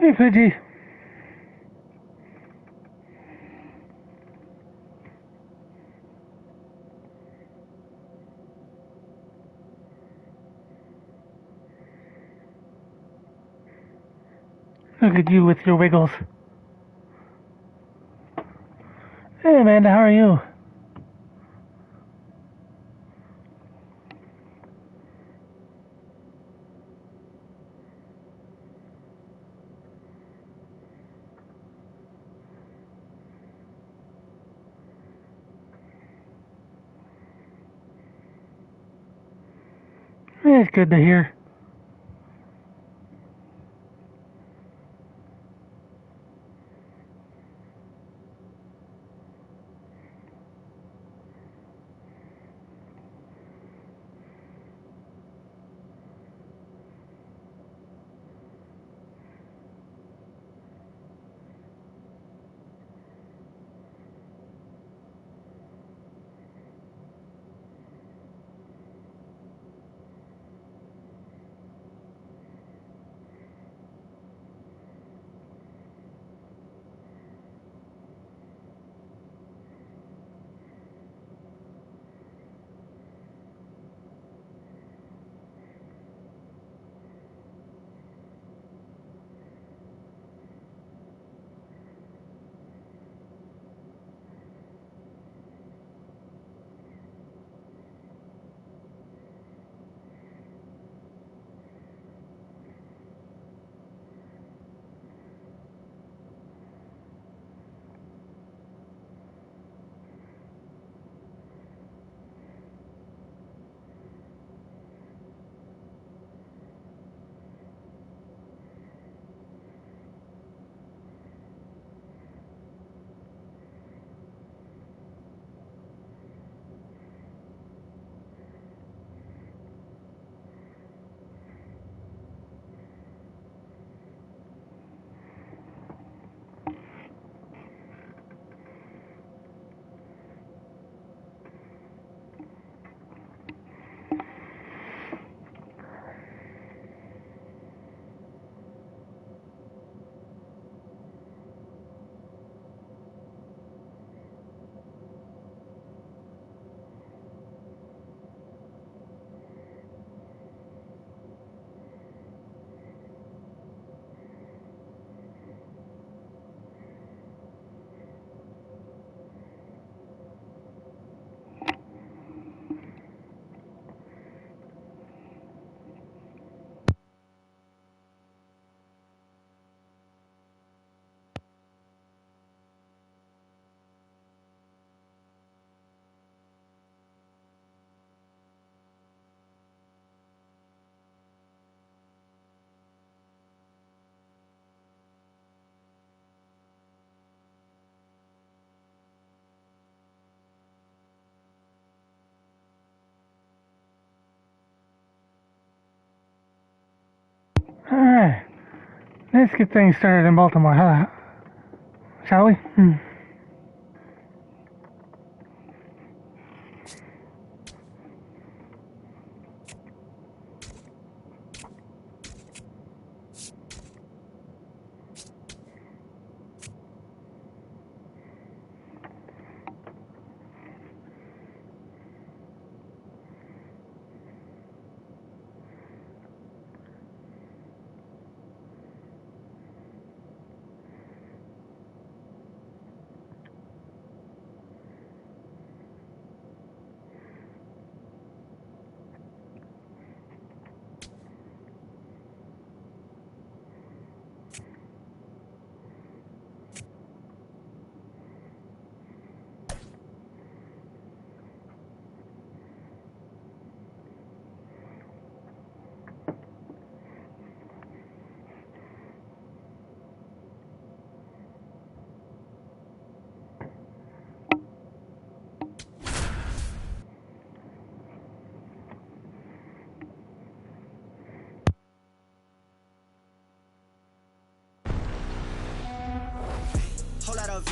Hey, Fidgy. Look at you with your wiggles. Hey, Amanda, how are you? It's good to hear. Alright, let's get things started in Baltimore, huh? Shall we?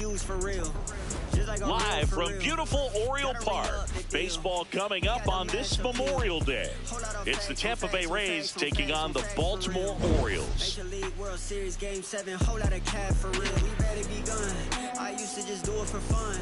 use for real. Live from beautiful Oriole Park, baseball coming up on this Memorial Day. It's the Tampa Bay Rays taking on the Baltimore Orioles. Major League World Series Game 7, whole lot of cash for real. We better be gone. I used to just do it for fun.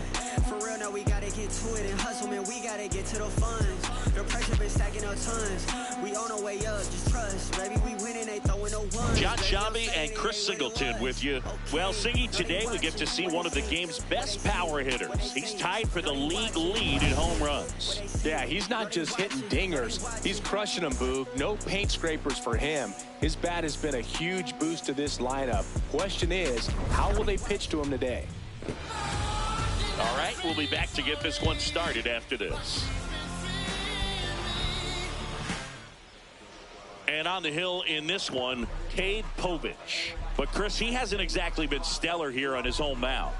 For real, now we gotta get to it and hustle, man. We gotta get to the funds. The pressure been stacking up tons. We on our way up, just trust. Baby, we winning, they throwing no ones. John Shambi and Chris Singleton with you. Well, Singy, today we get to see one of the game's best power hitters. He's tied for the league lead in home runs. Yeah, he's not just hitting dingers. He's crushing them, Boog. No paint scrapers for him. His bat has been a huge boost to this lineup. Question is, how will they pitch to him today? All right, we'll be back to get this one started after this. And on the hill in this one, Cade Povich. But, Chris, he hasn't exactly been stellar here on his home mound.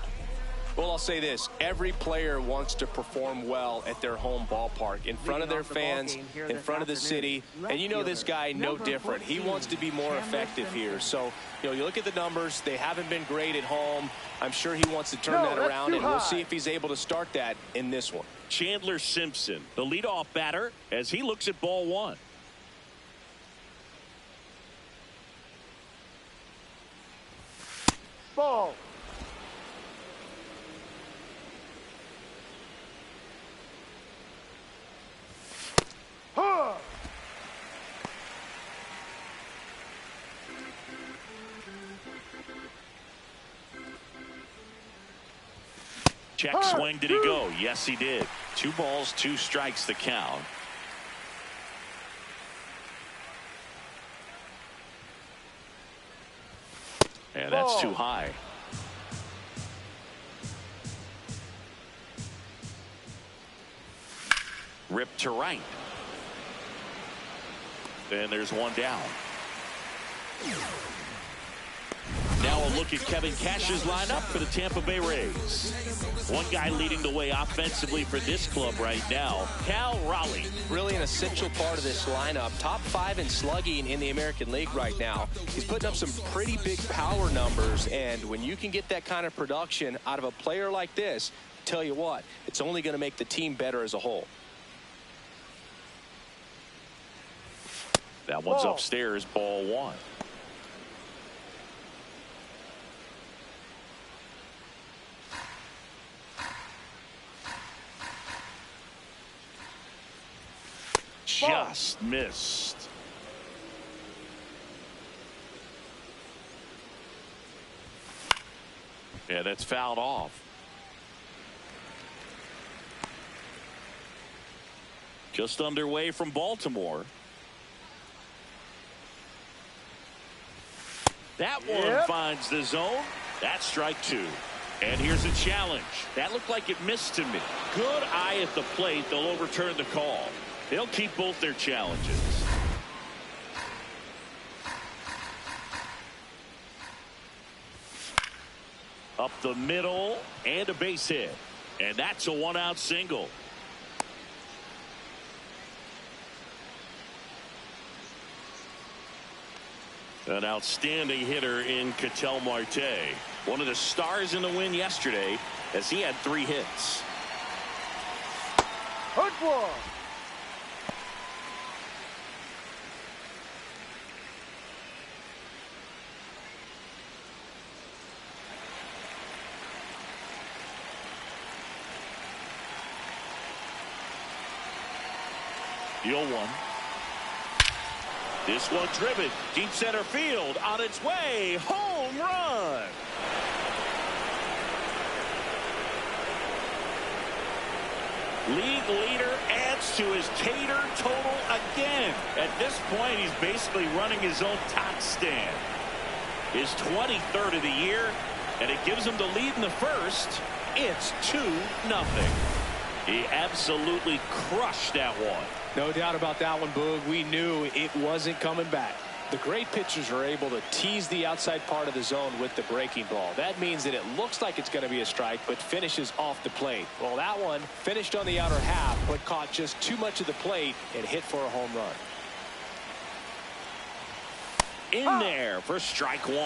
Well, I'll say this. Every player wants to perform well at their home ballpark, in front of their fans, in front of the city. And you know this guy, no different. He wants to be more effective here. So, you look at the numbers. They haven't been great at home. I'm sure he wants to turn that around, and we'll see if he's able to start that in this one. Chandler Simpson, the leadoff batter, as he looks at ball one. Ball. Check swing, did he go? Yes, he did. 2 balls, 2 strikes the count. And that's too high. Ripped to right. And there's one down. Now a look at Kevin Cash's lineup for the Tampa Bay Rays. One guy leading the way offensively for this club right now, Cal Raleigh. Really an essential part of this lineup. Top 5 in slugging in the American League right now. He's putting up some pretty big power numbers, and when you can get that kind of production out of a player like this, tell you what, it's only going to make the team better as a whole. That one's upstairs, ball one. Just missed. Yeah, that's fouled off. Just underway from Baltimore. That one finds the zone. That's strike 2. And here's a challenge. That looked like it missed to me. Good eye at the plate. They'll overturn the call. They'll keep both their challenges. Up the middle and a base hit. And that's a 1-out single. An outstanding hitter in Ketel Marte. One of the stars in the win yesterday as he had 3 hits. Hurt one. The 0-1. This one driven deep center field on its way. Home run. League leader adds to his Tater total again. At this point, he's basically running his own top stand. His 23rd of the year, and it gives him the lead in the first. It's 2-0. He absolutely crushed that one. No doubt about that one, Boog. We knew it wasn't coming back. The great pitchers are able to tease the outside part of the zone with the breaking ball. That means that it looks like it's going to be a strike, but finishes off the plate. Well, that one finished on the outer half, but caught just too much of the plate and hit for a home run. In there for strike 1.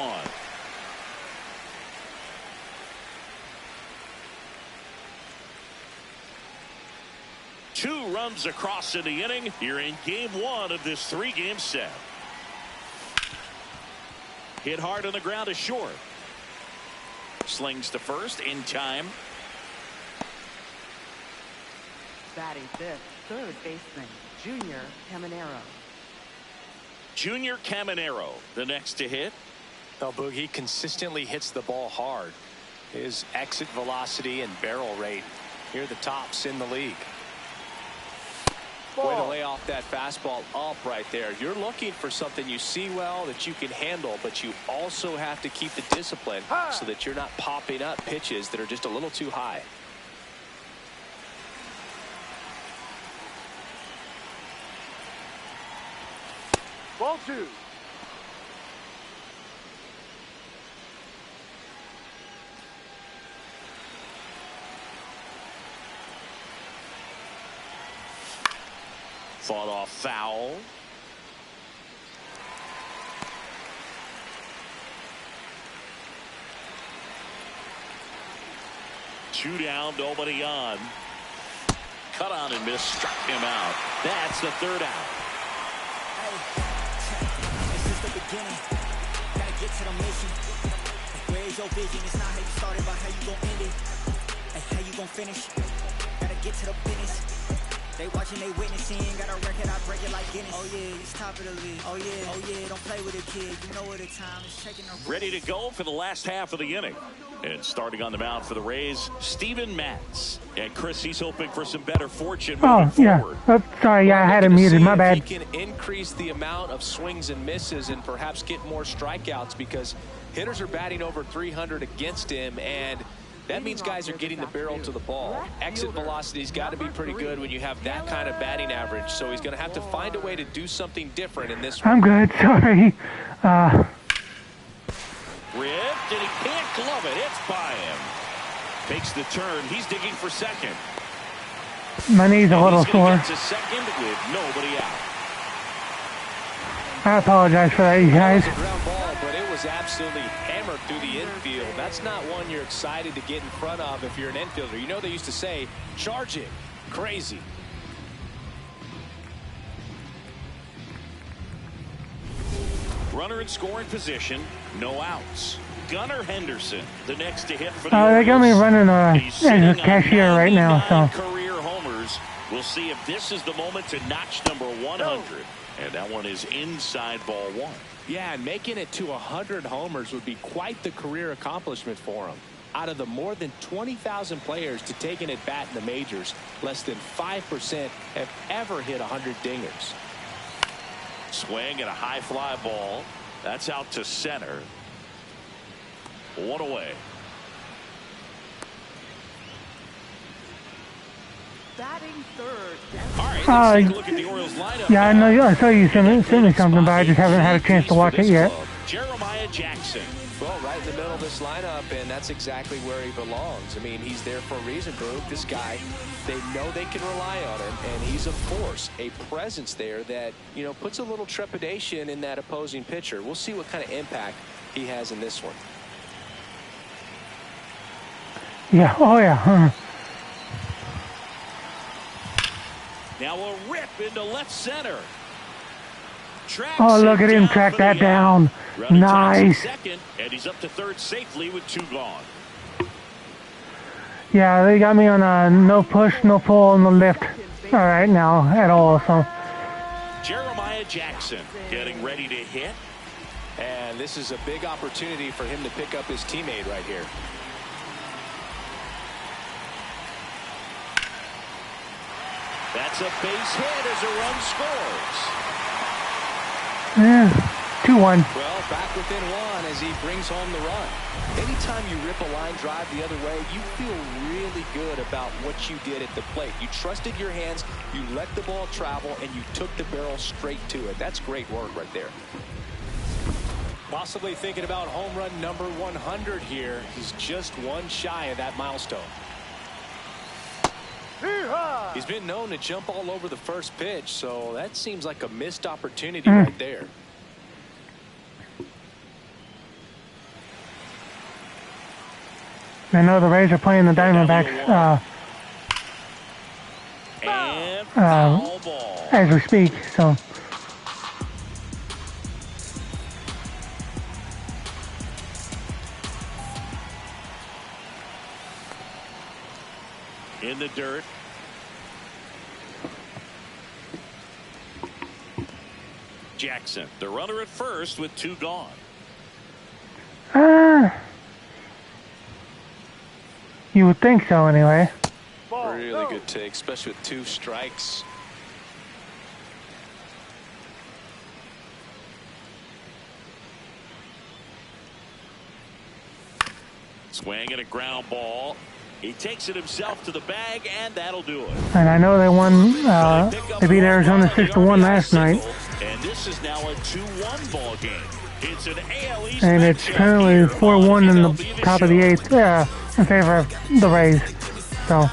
2 runs across in the inning. You're in game 1 of this 3-game set. Hit hard on the ground to short. Slings to first in time. Batting fifth, third baseman, Junior Caminero. Junior Caminero, the next to hit. Well, Boog, he consistently hits the ball hard. His exit velocity and barrel rate, here are the tops in the league. Way to lay off that fastball up right there. You're looking for something you see well that you can handle, but you also have to keep the discipline so that you're not popping up pitches that are just a little too high. Ball 2. Fought off foul. Two down, nobody on. Cut on and miss, struck him out. That's the 3rd out. This is the beginning. Gotta get to the mission. Where's your vision? It's not how you started, but how you gon' end it. How you gon' finish? Gotta get to the business. They watching, they witnessing. Got a record, I break it like Guinness. Oh yeah, it's top of the league. Oh yeah, don't play with a kid. You know what the time is. Checking the Ready to go for the last half of the inning. And starting on the mound for the Rays, Steven Matz. And Chris, he's hoping for some better fortune moving forward. Oh, sorry, I had it muted. My bad. If he can increase the amount of swings and misses and perhaps get more strikeouts, because hitters are batting over 300 against him, and that means guys are getting the barrel to the ball. Exit velocity's got to be pretty good when you have that kind of batting average. So he's going to have to find a way to do something different in this one. I'm good. Sorry. Ripped, and he can't glove it. It's by him. Takes the turn. He's digging for second. My knee's a little sore. He's to second with nobody out. I apologize for that, you guys. It was a ground ball, but it was absolutely hammered through the infield. That's not one you're excited to get in front of if you're an infielder. You know they used to say, charge it. Crazy. Runner in scoring position, no outs. Gunnar Henderson, the next to hit for the They got me running as a cashier right now, so. Career homers. We'll see if this is the moment to notch number 100. And that one is inside ball 1. Yeah, and making it to 100 homers would be quite the career accomplishment for him. Out of the more than 20,000 players to take an at-bat in the majors, less than 5% have ever hit 100 dingers. Swing and a high fly ball. That's out to center. 1 away. Batting third. All right, let's take a look at the Orioles lineup. Yeah, I know. I saw you send me something, but I just haven't had a chance to watch it yet. Jeremiah Jackson. Well, right in the middle of this lineup, and that's exactly where he belongs. I mean, he's there for a reason, Boog. This guy, they know they can rely on him, and he's a force, a presence there that, you know, puts a little trepidation in that opposing pitcher. We'll see what kind of impact he has in this one. Yeah, oh yeah. Now a rip into left center. Oh, look at him track that down. Nice. Second, and he's up to third safely with 2 gone. Yeah, they got me on a no push, no pull, no lift. All right now at all. So. Jeremiah Jackson getting ready to hit. And this is a big opportunity for him to pick up his teammate right here. That's a base hit as a run scores. Yeah, 2-1. Well, back within 1 as he brings home the run. Anytime you rip a line drive the other way, you feel really good about what you did at the plate. You trusted your hands, you let the ball travel, and you took the barrel straight to it. That's great work right there. Possibly thinking about home run number 100 here. He's just 1 shy of that milestone. He's been known to jump all over the first pitch, so that seems like a missed opportunity right there. I know the Rays are playing the Diamondbacks. And Foul ball. as we speak. So In the dirt. Jackson, the runner at first with 2 gone. you would think so anyway. Ball. Really No. good take, especially with 2 strikes. Swing and a ground ball. He takes it himself to the bag, and that'll do it. And I know they won. They beat Arizona 6-1 last night, And this is now a 2-1 ball game. It's an AL East and it's matchup currently here 4-1 in on the MLB top of the 8th. Yeah, in favor of the Rays. So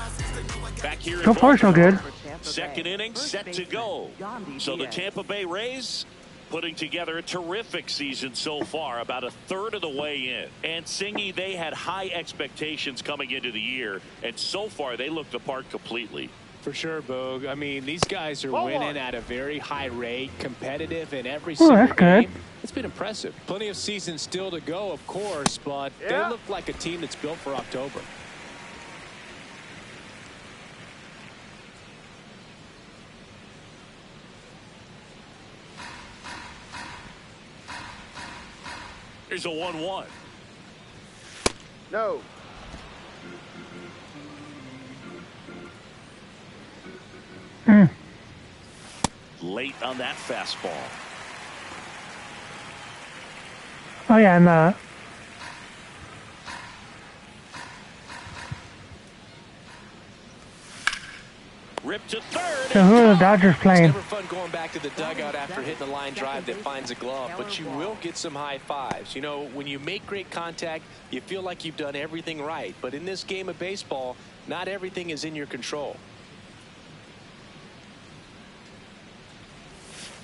Back here so in far so good. For Tampa Second Bay, inning first set to baseman, go. Gandhi So the Diaz. Tampa Bay Rays putting together a terrific season so far, about a third of the way in. And Singy, they had high expectations coming into the year, and so far they looked the part completely. For sure, Boog. I mean, these guys are Ball winning one. at a very high rate, competitive in every Oh, single that's good. game. It's been impressive. Plenty of season still to go, of course, but they Yeah. look like a team that's built for October. Here's a 1-1. No. Late on that fastball. Oh yeah, and Ripped to third. so who are the Dodgers It's playing? never fun going back to the dugout after hitting a line drive that finds a glove, but you will get some high fives. You know, when you make great contact, you feel like you've done everything right. But in this game of baseball, not everything is in your control.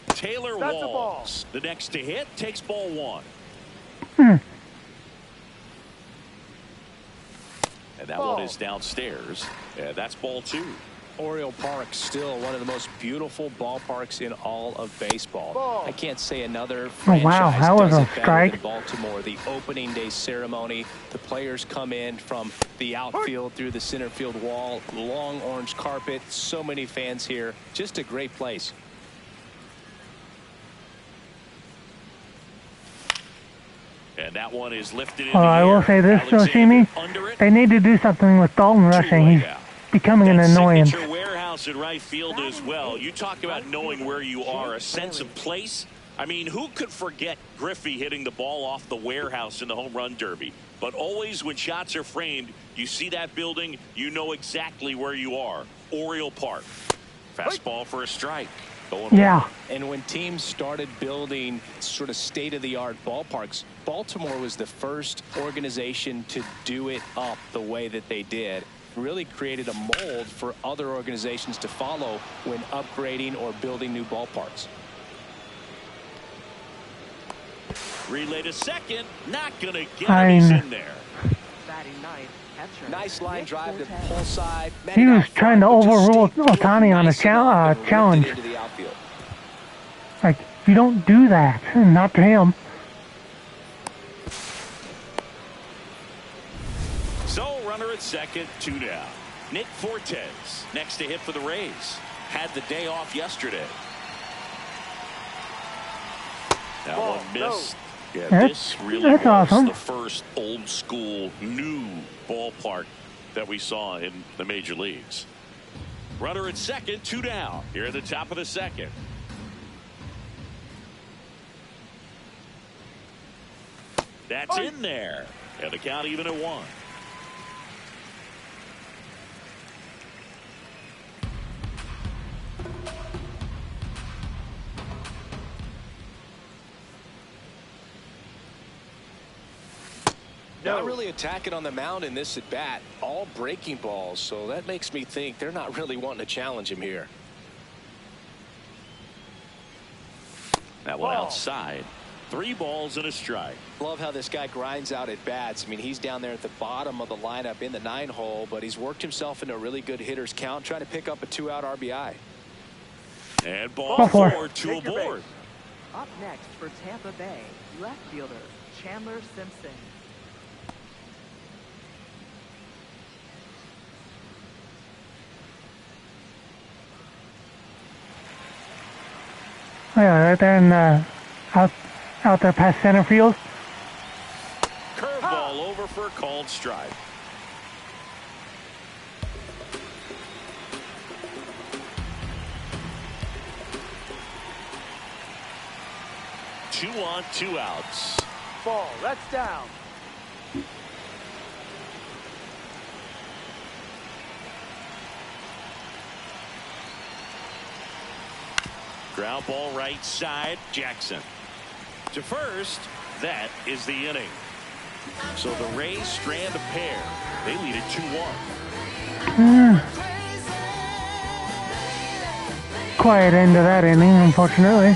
Taylor That's a ball. Walls, the next to hit, takes ball 1. And that Ball. one is downstairs. Yeah, that's ball 2. Oriole Park, still one of the most beautiful ballparks in all of baseball. Ball. I can't say another Oh, franchise wow, that was does a it better strike. than Baltimore. The opening day ceremony, the players come in from the outfield through the center field wall, long orange carpet, so many fans here. Just a great place. And that one is lifted in Well, the I will air. say this, though, Alexander Shimi, under it. they need to do something with Dalton rushing. He's becoming an That annoyance. signature warehouse in right field as well. You talk about knowing where you are, a sense of place. I mean, who could forget Griffey hitting the ball off the warehouse in the home run derby? But always when shots are framed, you see that building, you know exactly where you are. Oriole Park. Fastball for a strike. Going Yeah. And when teams started building sort of state-of-the-art ballparks, Baltimore was the first organization to do it up the way that they did. Really created a mold for other organizations to follow when upgrading or building new ballparks. relay to second. Not going to get him. He's in there. Batting ninth, catcher. Nice line Nick drive to Fortes. pull side. He was trying to But just overrule stayed through Ohtani on a nice enough and ripped it challenge. into the outfield. Like, you don't do that. Not to him. So runner at second, 2 down. Nick Fortes next to hit for the Rays. Had the day off yesterday. That Ball, one missed. Yeah, That's- this really that's was awesome. the first old school new ballpark that we saw in the major leagues. Runner at second, 2 down. Here at the top of the second. That's in there. And the count even at 1. Not really attacking on the mound in this at bat, all breaking balls, so that makes me think they're not really wanting to challenge him here. That one outside. 3 balls and a strike. Love how this guy grinds out at bats. I mean, he's down there at the bottom of the lineup in the 9 hole, but he's worked himself into a really good hitter's count, trying to pick up a 2-out RBI. And Ball ball four. 4 to Take your aboard. Up next for Tampa Bay, left fielder Chandler Simpson. Yeah, right there in out there past center field. Curveball over for a called strike. Two on, 2 outs. Ball. That's down. Ground ball right side. Jackson to first. That is the inning. So the Rays strand a pair. They lead it 2-1. Quiet end to that inning, unfortunately.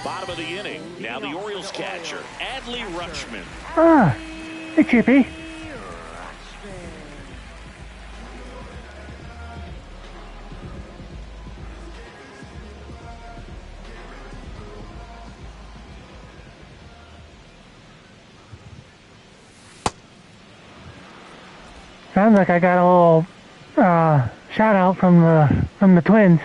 Bottom of the inning. Now the Orioles catcher, Adley Rutschman. Ah, hey Chippy. Sounds like I got a little shout out from the Twins.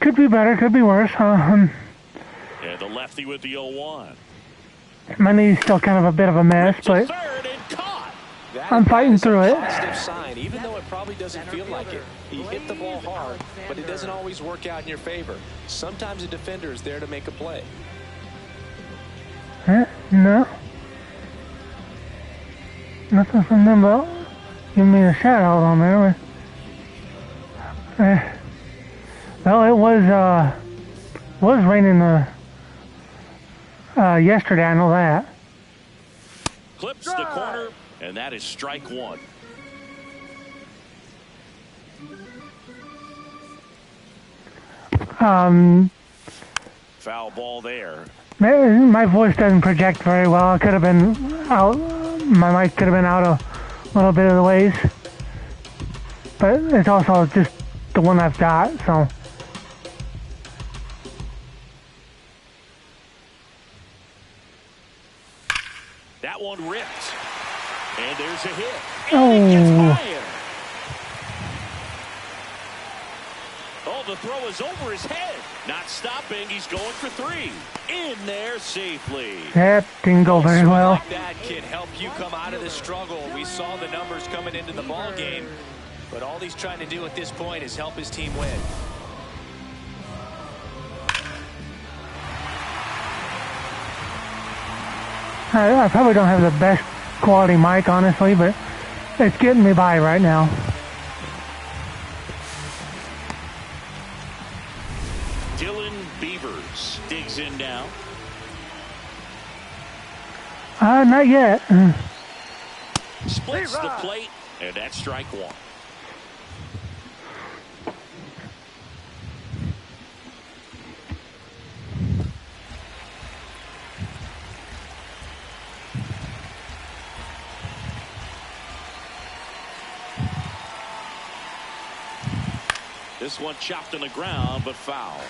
Could be better, could be worse. And the lefty with the 0-1. My knee's still kind of a bit of a mess, To but third and caught. I'm fighting through it. Positive sign, even though it probably doesn't feel like it. He hit the ball hard, but it doesn't always work out in your favor. Sometimes a defender is there to make a play. Huh? No. Nothing from them about giving me a shout out on there. Well, it was raining yesterday, I know that. Clips the corner, and that is strike 1. Foul ball there. My voice doesn't project very well. I could have been out. My mic could have been out a little bit of the ways, but it's also just the one I've got. So That one ripped. And there's a hit. And it gets by him. Oh, the throw is over his head. Not stopping. He's going for 3. In there safely. that didn't go very well. Like that can help you come out of this struggle. We saw the numbers coming into the ball game, but all he's trying to do at this point is help his team win. I probably don't have the best quality mic, honestly, but it's getting me by right now. Dylan Beavers digs in now. Not yet. Splits the plate, and that's strike 1. This one chopped on the ground, but foul.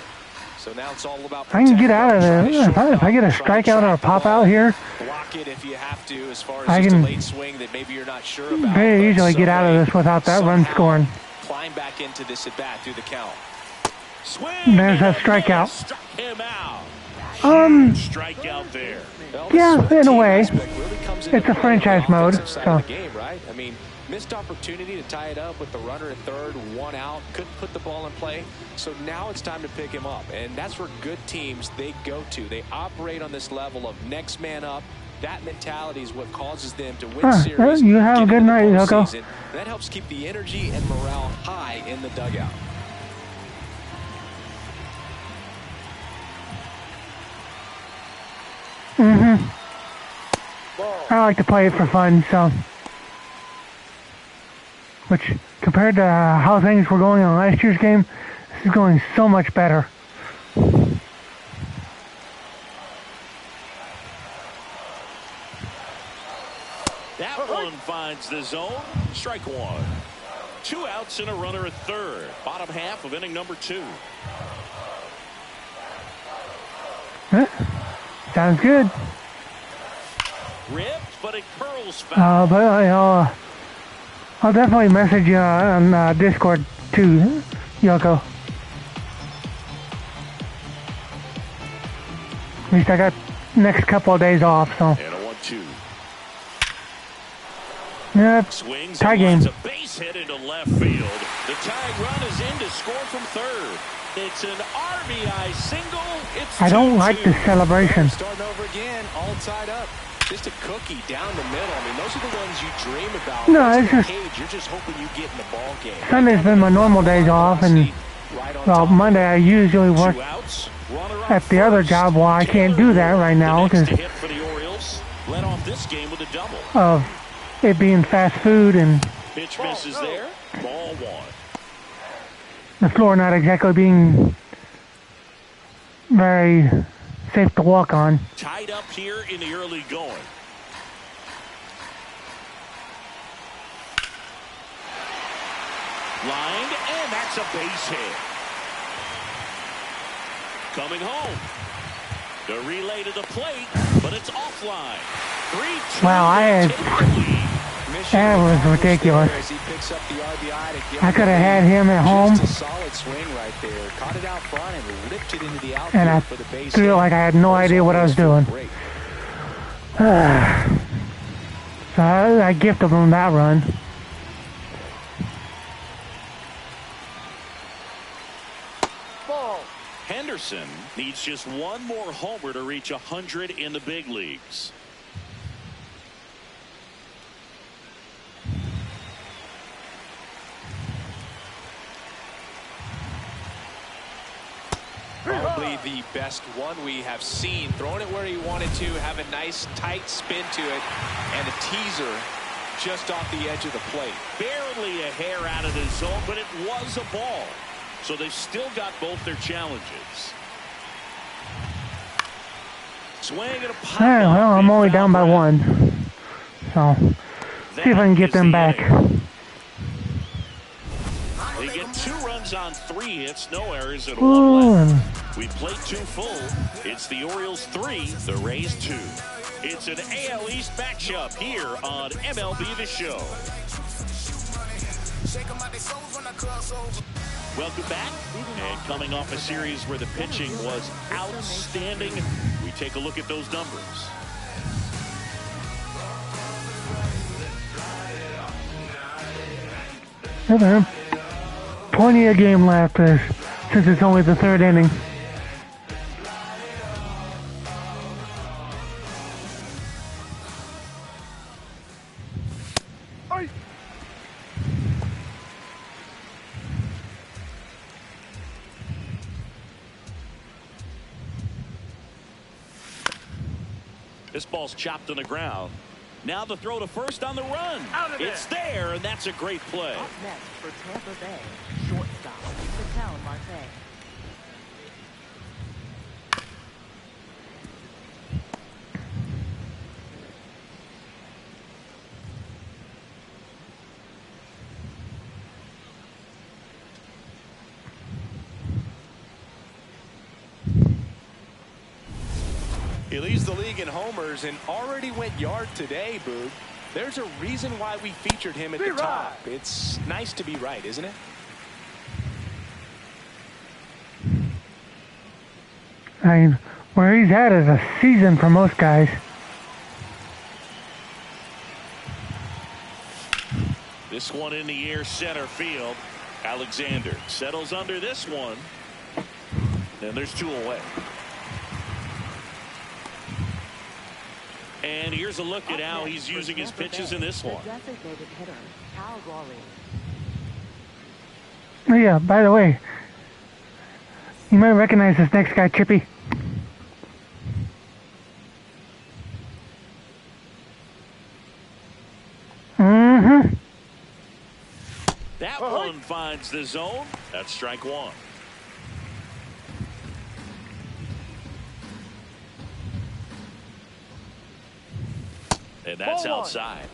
So now it's all about I can get out of there. If I get a strikeout or a pop out here, block it if you have to, as far as I just a can late swing that maybe you're not sure about. very but easily get out of this without that run scoring. Climb back into this at bat through the count. Swing. There's that strikeout. Struck him out. Strikeout there. Well, Yeah, the in a team way. aspect really comes into It's a play franchise on the mode, offensive side so. of the game, right? I mean, missed opportunity to tie it up with the runner at third, 1 out, couldn't put the ball in play. So now it's time to pick him up, and that's where good teams they go to. They operate on this level of next man up. That mentality is what causes them to win series. You have a good night, Yoko. That helps keep the energy and morale high in the dugout. I like to play it for fun, so. Which, compared to how things were going in last year's game, this is going so much better. That one finds the zone. Strike one. 2 outs and a runner at third. Bottom half of inning number 2. Huh? Sounds good. Ripped, but it curls foul. But I'll definitely message you on Discord too, Yoko. At least I got next couple of days off, so. And a 1-2. Yeah, Swings tie and game. lines a base hit into left field. The tying run is in to score from third. It's an RBI single. It's I don't 2-2. like this celebration. Starting over again, all tied up. Just a cookie down the middle. I mean, those are the ones you dream about. No, Once it's in the just- cage, you're just hoping you get in the ball game. Sunday's been my normal days off, and well, Monday I usually work 2 outs. Runner on at the other first. job. Well, I can't do that right now The next because to hit for the Orioles. Led off this game with a double. of it being fast food and Pitch misses there. Ball 1. the floor not exactly being very safe to walk on. Tied up here in the early going. Lined, and that's a base hit. Coming home. The relay to the plate, but it's offline. 3-2. Wow, that was ridiculous. I could have had him at home, Just a solid swing right there. Caught it out front and ripped it into the outfield and I for the base feel hit. like I had no idea what I was doing. Great. So I gifted him that run. Ball. Henderson needs just one more homer to reach 100 in the big leagues. Probably the best one we have seen. Throwing it where he wanted to, have a nice tight spin to it, and a teaser just off the edge of the plate. Barely a hair out of the zone, but it was a ball. So they've still got both their challenges. Swing and a pop. Alright, well, I'm only down by 1. So, see if I can get them back. They get 2 runs on 3 hits, no errors, and 1 Ooh, left. and We played 2 full. It's the Orioles 3, the Rays 2. It's an AL East matchup here on MLB The Show. Welcome back. And coming off a series where the pitching was outstanding, we take a look at those numbers. there, plenty of game left since it's only the 3rd inning. Ay. This ball's chopped on the ground. Now the throw to first on the run. It's there, and that's a great play. Up next for Tampa Bay, shortstop, Vital Marte. He leads the league in homers and already went yard today, Boog. There's a reason why we featured him at the top. It's nice to be right, isn't it? I mean, where he's at is a season for most guys. This one in the air, center field. Alexander settles under this one. And there's 2 away. And here's a look at how he's using his pitches in this one. Designated hitter, Cal Raleigh. Oh yeah, by the way, you might recognize this next guy, Chippy. Mm-hmm. That one finds the zone. That's strike 1. And that's outside.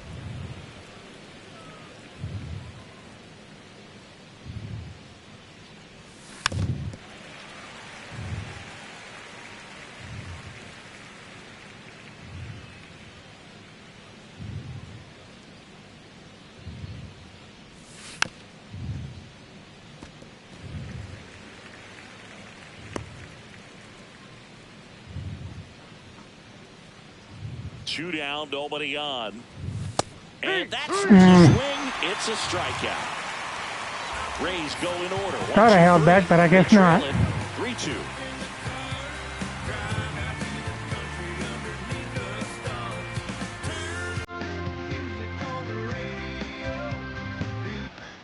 2 down, nobody on. And that's the swing. It's a strikeout. Rays go in order. Thought I held back, but I guess not. 3-2.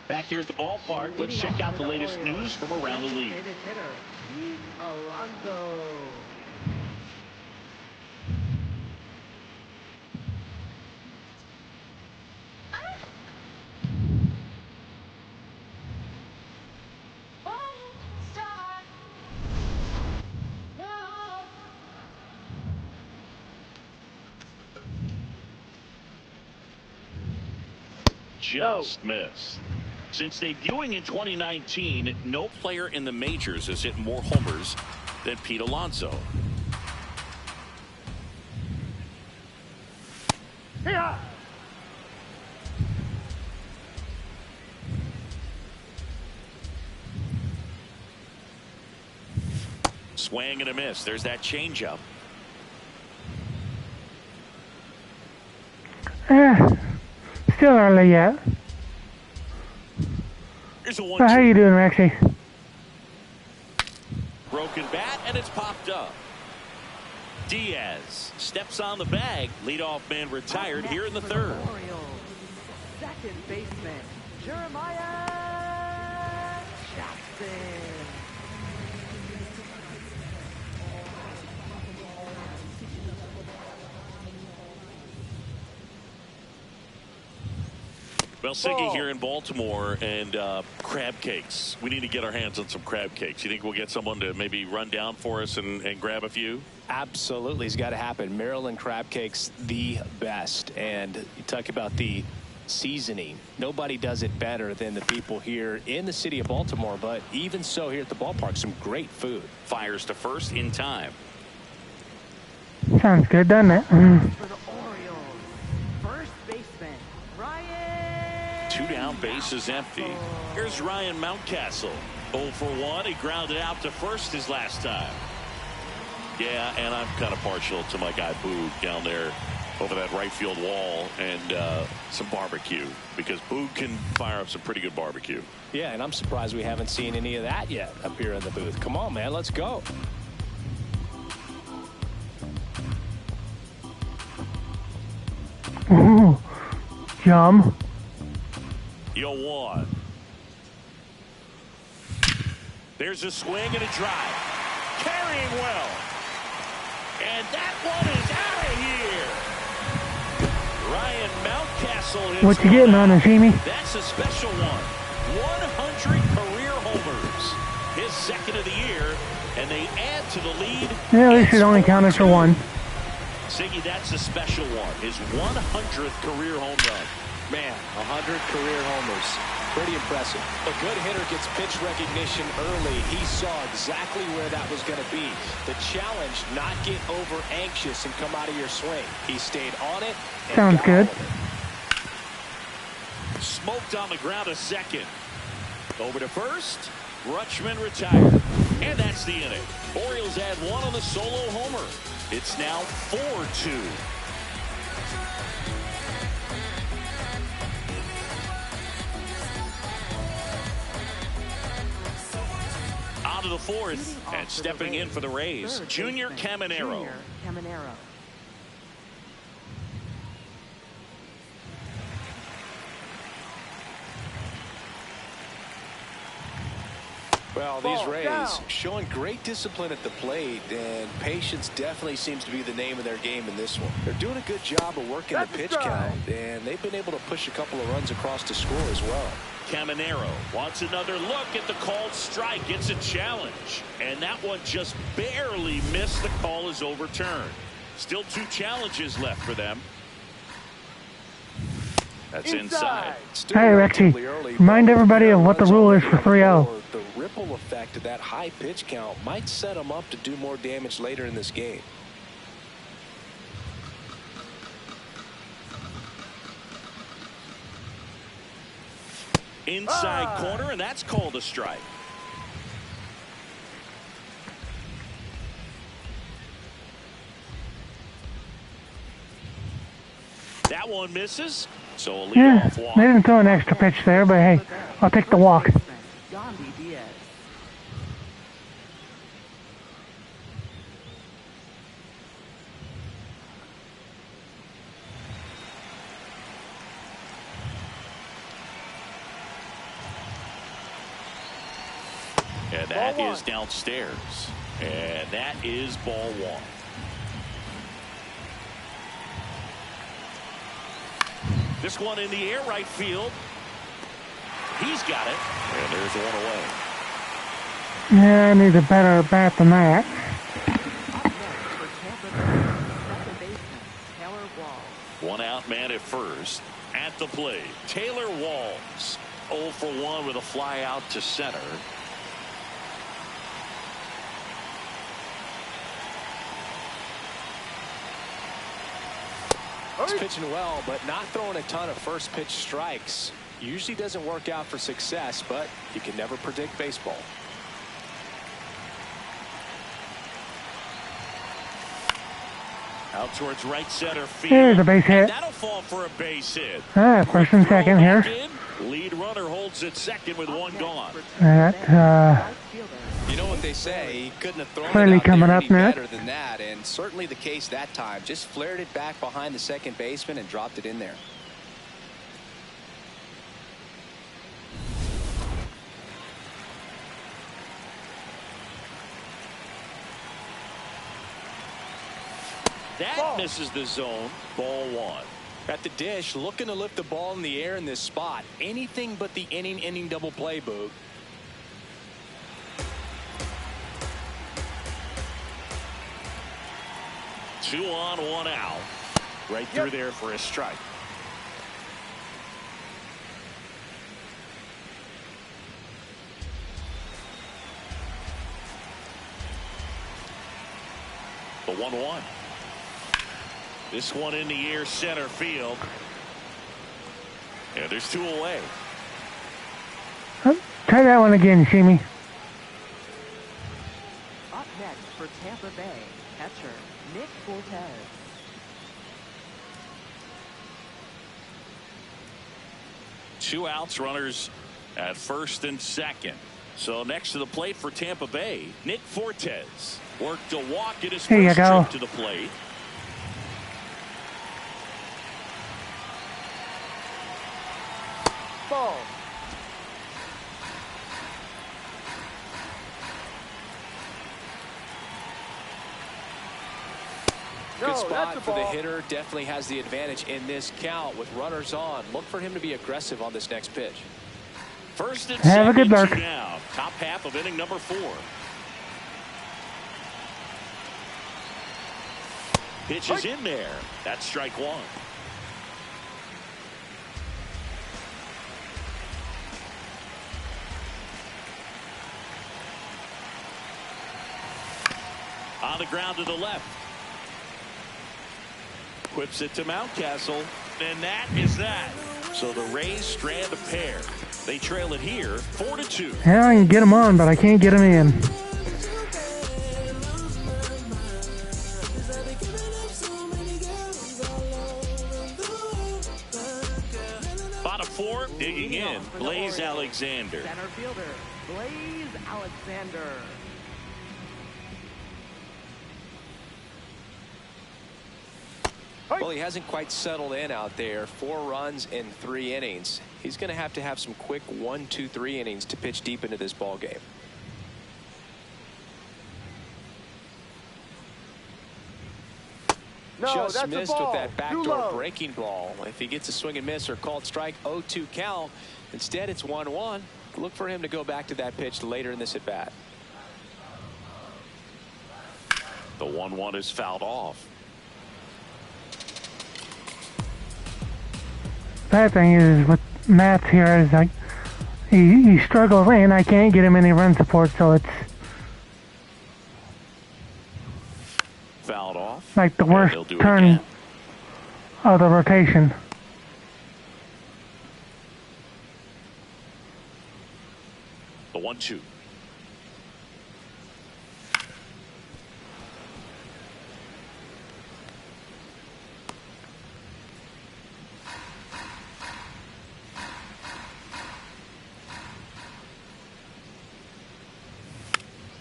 Back here at the ballpark, let's check out the latest news from around the league. Just missed. Since debuting in 2019, no player in the majors has hit more homers than Pete Alonso. Yeah. Swing and a miss. There's that changeup. Still early yet. Here's a 1-2. How you doing, Rexy? Broken bat, and it's popped up. Diaz steps on the bag. Leadoff man retired here in the third. Orioles. Second baseman, Jeremiah Jackson. Well, Siggy here in Baltimore, and crab cakes. We need to get our hands on some crab cakes. You think we'll get someone to maybe run down for us and grab a few? Absolutely. It's got to happen. Maryland crab cakes, the best. And you talk about the seasoning. Nobody does it better than the people here in the city of Baltimore. But even so, here at the ballpark, some great food. Fires to first in time. Sounds good, doesn't it? For the Orioles, first baseman, Ryan. 2 down, base is empty. Here's Ryan Mountcastle. 0 for 1. He grounded out to first his last time. Yeah, and I'm kind of partial to my guy Boog down there over that right field wall, and some barbecue, because Boog can fire up some pretty good barbecue. Yeah, and I'm surprised we haven't seen any of that yet up here in the booth. Come on, man, let's go. Ooh, yum. 0-1. There's a swing and a drive. Carrying well. And that one is out of here. Ryan Mountcastle hits. What you getting on us, Amy? That's a special one. 100 career homers. His second of the year, and they add to the lead. Yeah, at least it only counted for one. Siggy, that's a special one. His 100th career home run. Man, 100 career homers. Pretty impressive. A good hitter gets pitch recognition early. He saw exactly where that was going to be. The challenge, not get over anxious and come out of your swing. He stayed on it. Sounds good. Smoked on the ground a second. Over to first. Rutschman retired. And that's the inning. Orioles add one on the solo homer. It's now 4-2. On to the fourth, and stepping in for the Rays, Junior Caminero. Well, these Rays showing great discipline at the plate, and patience definitely seems to be the name of their game in this one. They're doing a good job of working the pitch count, and they've been able to push a couple of runs across to score as well. Caminero wants another look at the called strike. It's a challenge, and that one just barely missed. The call is overturned. Still 2 challenges left for them. That's inside. Hey, Rexy, remind everybody of what the rule is for 3-0. The ripple effect of that high pitch count might set them up to do more damage later in this game. Inside corner, and that's called a strike. That one misses. So a Yeah, leadoff they walk. didn't throw an extra pitch there, but hey, I'll take the walk. Gandhi Diaz. And that is downstairs. And that is ball one. This one in the air, right field. He's got it. And there's one away. Yeah, I need a better bat than that. Up next for Tampa Bay, second baseman Taylor Walls. One out man at first. At the plate, Taylor Walls. 0 for 1 with a fly out to center. He's pitching well, but not throwing a ton of first pitch strikes. Usually doesn't work out for success, but you can never predict baseball. Out towards right center field. Here's a base hit. That'll fall for a base hit. First and second here. Lead runner holds at second with one gone. That, You know what they say, he couldn't have thrown Clearly it out coming there up any next. better than that, and certainly the case that time. Just flared it back behind the second baseman and dropped it in there. That misses the zone. Ball one. At the dish, looking to lift the ball in the air in this spot. Anything but the inning double play, Boog. Two on, one out. Right through there for a strike. The 1-1. This one in the air, center field. And there's two away. try that one again, Shimi. Up next for Tampa Bay, catcher Nick Fortes. Two outs, runners at first and second. So next to the plate for Tampa Bay, Nick Fortes worked to walk at his Here you first go. trip to the plate. Ball. Good spot for the hitter. Definitely has the advantage in this count with runners on. Look for him to be aggressive on this next pitch. First and Have a good second, luck. two down. Top half of inning number 4. Pitch is in there. That's strike one. On the ground to the left. Whips it to Mountcastle. And that is that. So the Rays strand a pair. They trail it here 4-2. Yeah, I can get him on, but I can't get him in. Bottom 4, digging in, Blaze Alexander. Center fielder Blaze Alexander. Well, he hasn't quite settled in out there. 4 runs in 3 innings. He's going to have some quick 1, 2, 3 innings to pitch deep into this ball game. No, Just that's missed a ball. with that Too backdoor low. breaking ball. If he gets a swing and miss or called strike, 0-2 count. Instead, it's 1-1. Look for him to go back to that pitch later in this at bat. The 1-1 is fouled off. Bad thing is with Matt's here is like he struggles and I can't get him any run support, so it's Fouled off. like the And worst he'll do it turn again. of the rotation. The 1-2.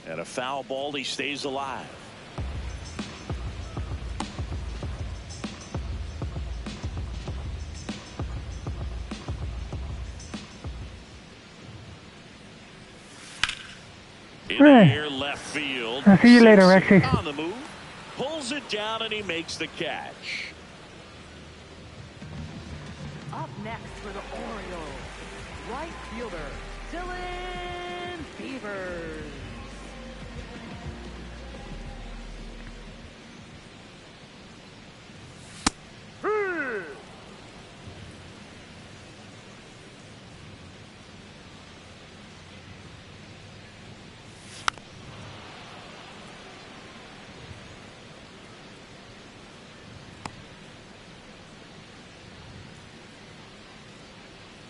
And a foul ball, he stays alive. In the air, left field. I'll see you later, Rexy. On the move, pulls it down, and he makes the catch. Up next for the Orioles, right fielder, Dylan Beavers.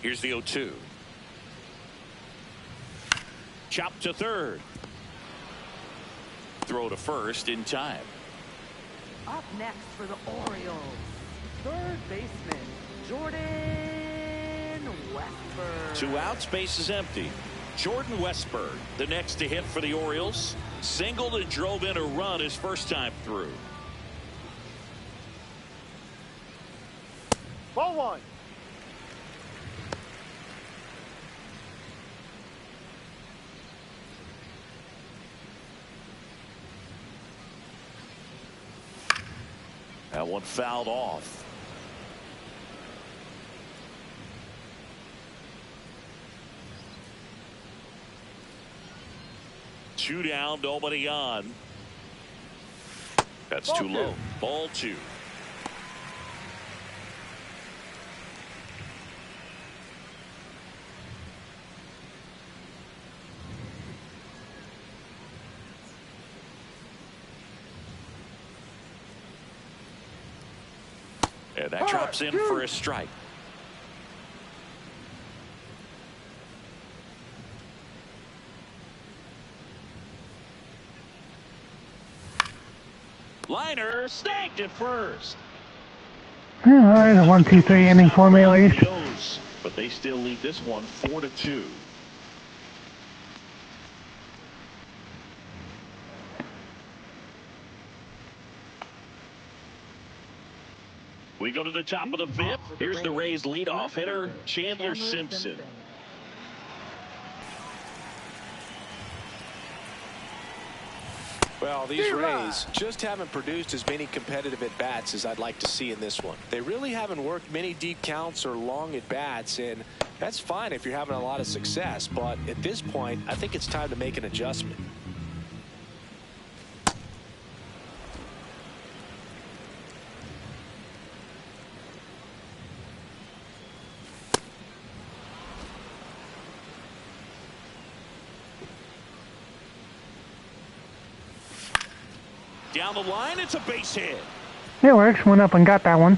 Here's the 0-2. Chop to third. Throw to first in time. Up next for the Orioles, third baseman, Jordan Westberg. 2 outs, base is empty. Jordan Westberg, the next to hit for the Orioles. Singled and drove in a run his first time through. Ball 1. That one fouled off. Two down, nobody on. That's Ball too 2. low. Ball 2. And that drops in for a strike. Liner snagged at first. All right, a 1-2-3 inning for me at least. But they still lead this one 4-2. We go to the top of the 5th. Here's the Rays leadoff hitter, Chandler Simpson. Well, these Rays just haven't produced as many competitive at-bats as I'd like to see in this one. They really haven't worked many deep counts or long at-bats, and that's fine if you're having a lot of success. But at this point, I think it's time to make an adjustment. Down the line, it's a base hit. It works. Went up and got that one.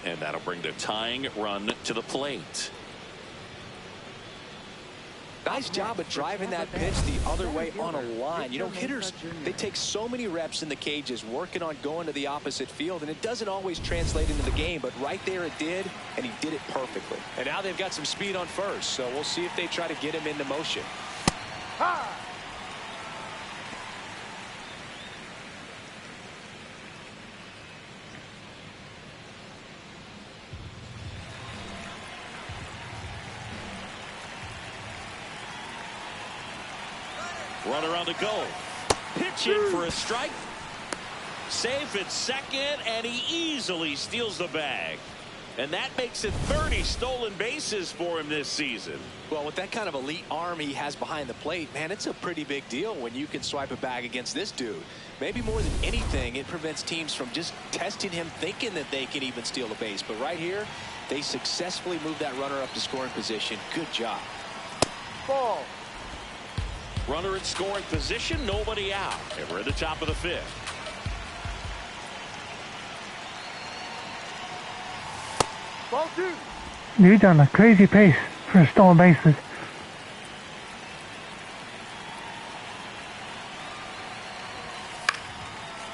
And that'll bring the tying run to the plate. Nice job of driving that pitch the other way on a line. You know, hitters, they take so many reps in the cages working on going to the opposite field, and it doesn't always translate into the game, but right there it did, and he did it perfectly. And now they've got some speed on first, so we'll see if they try to get him into motion. Ha! Runner on the go. Pitch in for a strike. Safe at second, and he easily steals the bag. And that makes it 30 stolen bases for him this season. Well, with that kind of elite arm he has behind the plate, man, it's a pretty big deal when you can swipe a bag against this dude. Maybe more than anything, it prevents teams from just testing him thinking that they can even steal a base. But right here, they successfully moved that runner up to scoring position. Good job. Ball. Runner in scoring position, nobody out. And we're at the top of the 5th. Ball 2. Dude's on a crazy pace for stolen bases.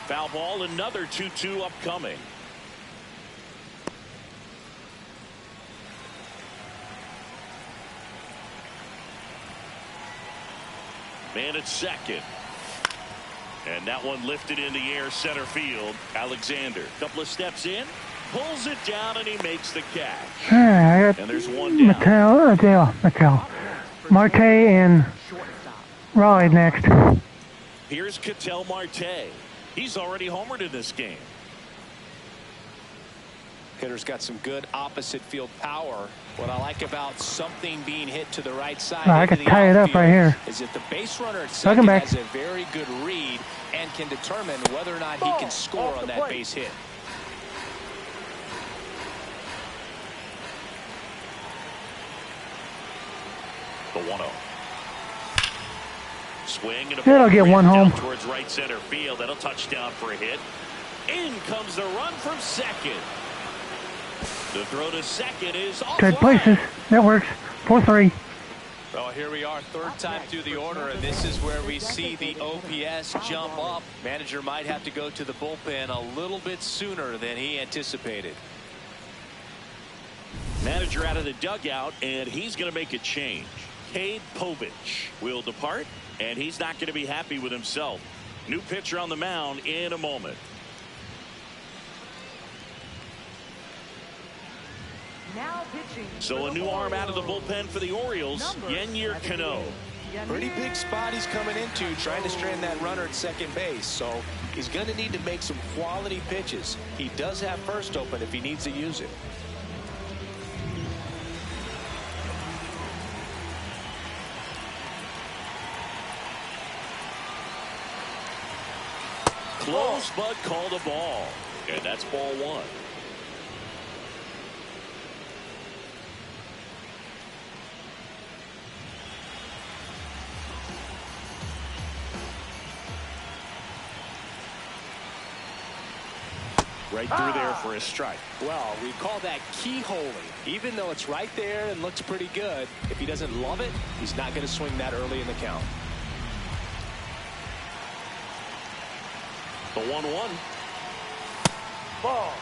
Foul ball, another 2-2 upcoming. Man at second. And that one lifted in the air center field. Alexander, couple of steps in, pulls it down, and he makes the catch. I got And there's one down. Marte and Raleigh next. Here's Ketel Marte. He's already homered in this game. Hitter's got some good opposite field power. What I like about something being hit to the right side I could tie it up right here. is that the base runner at second has a very good read and can determine whether or not he can score on that base hit. The 1-0. Swing and a It'll get one home towards right center field. That'll touch down for a hit. In comes the run from second. The throw to second is off. Good places. That works. 4-3. Well, here we are, third time through the order, and this is where we see the OPS jump up. Manager might have to go to the bullpen a little bit sooner than he anticipated. Manager out of the dugout, and he's going to make a change. Cade Povich will depart, and he's not going to be happy with himself. New pitcher on the mound in a moment. Now pitching. So a new arm out of the bullpen for the Orioles, Yennier Cano. Pretty big spot he's coming into, trying to strand that runner at second base. So he's going to need to make some quality pitches. He does have first open if he needs to use it. Close, but called a ball. And that's ball one. Right through there for a strike. Well, we call that keyholing. Even though it's right there and looks pretty good, if he doesn't love it, he's not going to swing that early in the count. The 1-1. Ball.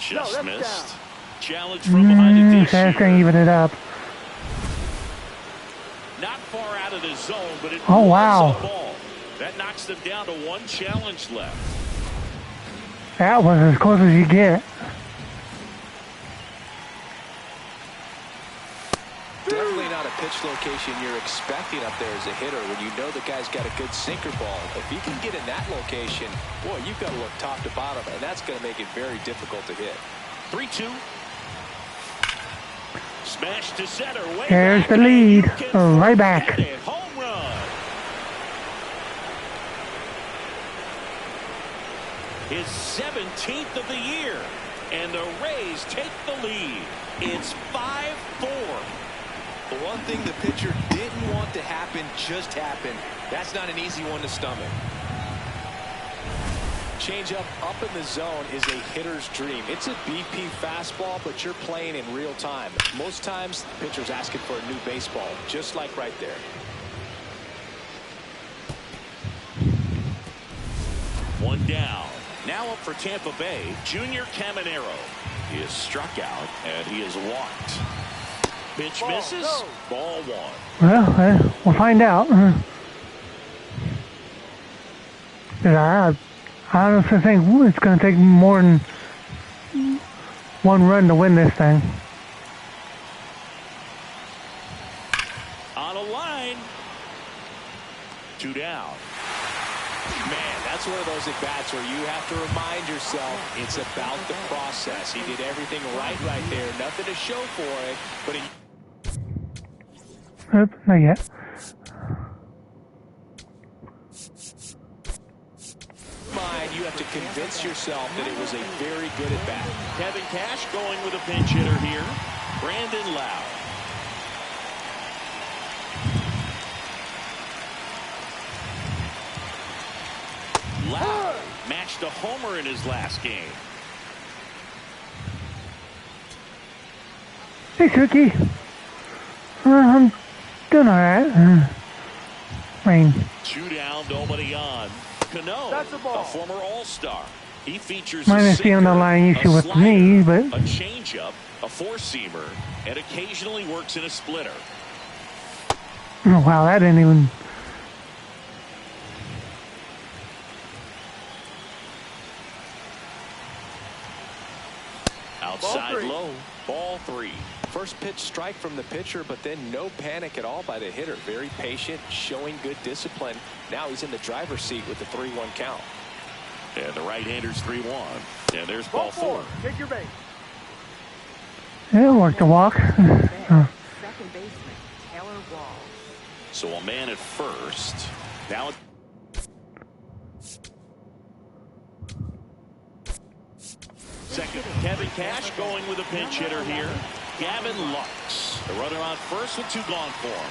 Just missed. Challenge from behind the dish. That's going to even it up. Not far out of the zone, but it Oh, wow. the ball. That knocks them down to one challenge left. That was as close as you get. Definitely not a pitch location you're expecting up there as a hitter when you know the guy's got a good sinker ball. If you can get in that location, boy, you've got to look top to bottom, and that's going to make it very difficult to hit. 3-2. Smash to center. There's the lead. Right back. Home run. His 17th of the year. And the Rays take the lead. It's 5-4. The one thing the pitcher didn't want to happen just happened. That's not an easy one to stomach. Changeup up in the zone is a hitter's dream. It's a BP fastball, but you're playing in real time. Most times, the pitcher's asking for a new baseball, just like right there. One down. Now up for Tampa Bay, Junior Caminero. He is struck out, and he is walked. Pitch misses. No. Ball one. Well, we'll find out. I honestly think it's going to take more than one run to win this thing. On a line. 2 down. Man, that's one of those at-bats where you have to remind yourself it's about the process. He did everything right there. Nothing to show for it, but he... Not yet. You have to convince yourself that it was a very good at-bat. Kevin Cash going with a pinch hitter here. Brandon Lau. Lau matched a homer in his last game. Hey, Cookie. I'm doing all right. Rain. 2 down, nobody on. Cano, That's a ball. a former All-Star. He features minus the underlying issue with me, but a changeup, a four-seamer, and occasionally works in a splitter. oh, wow, that didn't even. Outside low, ball 3. First pitch strike from the pitcher, but then no panic at all by the hitter. Very patient, showing good discipline. Now he's in the driver's seat with the 3-1 count. And the right-hander's 3-1. And there's ball 4. Take your base. It worked a walk. Second baseman, Taylor Wall. So a man at first. Now it's second. Kevin Cash going with a pinch hitter here. Gavin Lux. The runner on first with 2 gone for him.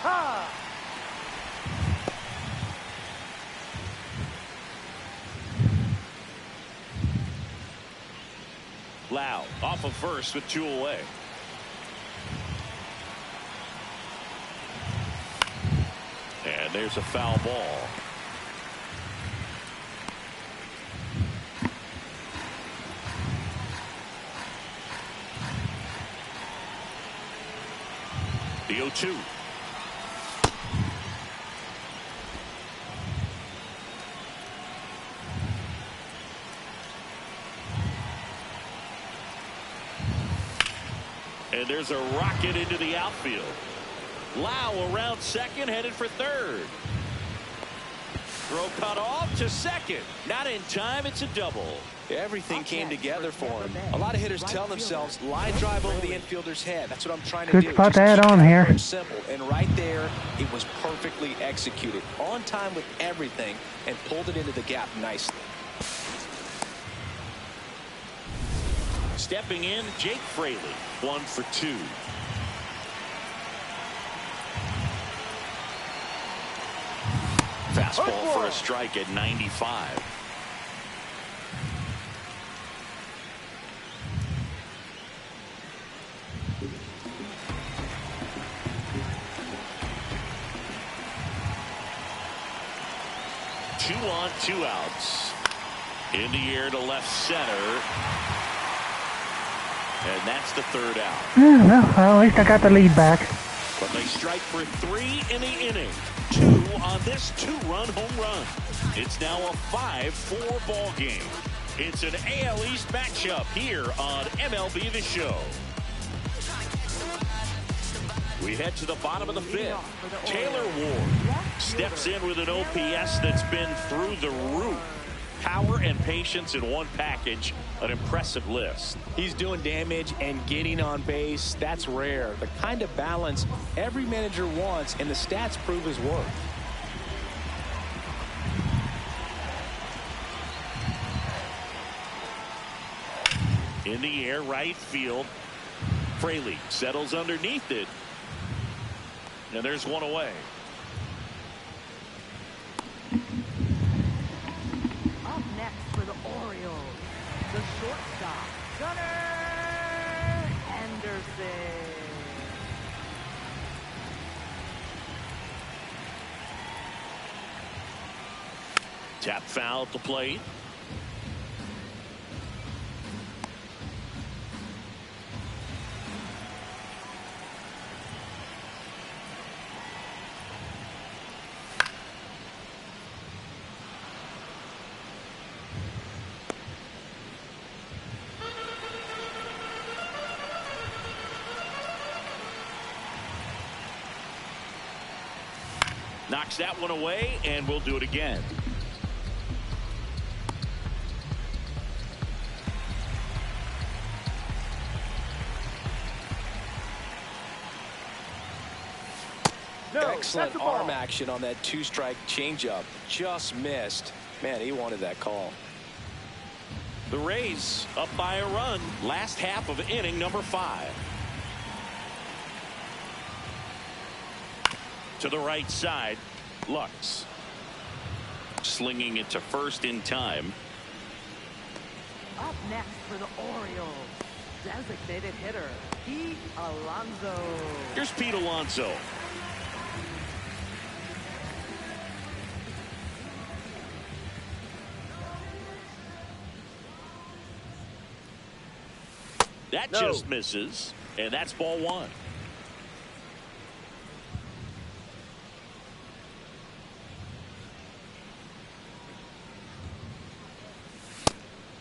Ha! Lau off of first with 2 away. And there's a foul ball. The 0-2. And there's a rocket into the outfield. Lau around second, headed for third. Throw cut off to second. Not in time, it's a double. Everything came together for him. A lot of hitters tell themselves, line drive over the infielder's head. That's what I'm trying to do. Good spot Just to add keep on it here. simple. And right there, it was perfectly executed. On time with everything and pulled it into the gap nicely. Stepping in, Jake Fraley, 1 for 2. Fastball for a strike at 95. Two on, 2 outs. In the air to left center. And that's the 3rd out. Yeah, well, at least I got the lead back. But they strike for 3 in the inning. 2 on this 2-run home run. It's now a 5-4 ball game. It's an AL East matchup here on MLB The Show. We head to the bottom of the 5th. Taylor Ward steps in with an OPS that's been through the roof. Power and patience in one package. An impressive list. He's doing damage and getting on base. That's rare. The kind of balance every manager wants, and the stats prove his worth. In the air, right field. Fraley settles underneath it. And there's 1 away. Up next for the Orioles, the shortstop, Gunnar Henderson. Tap foul at the plate. Knocks that one away, and we'll do it again. No, Excellent arm action on that 2-strike changeup. Just missed. Man, he wanted that call. The Rays up by a run. Last half of inning number 5. To the right side, Lux. Slinging it to first in time. Up next for the Orioles, designated hitter, Pete Alonso. Here's Pete Alonso. That just misses, and that's ball one.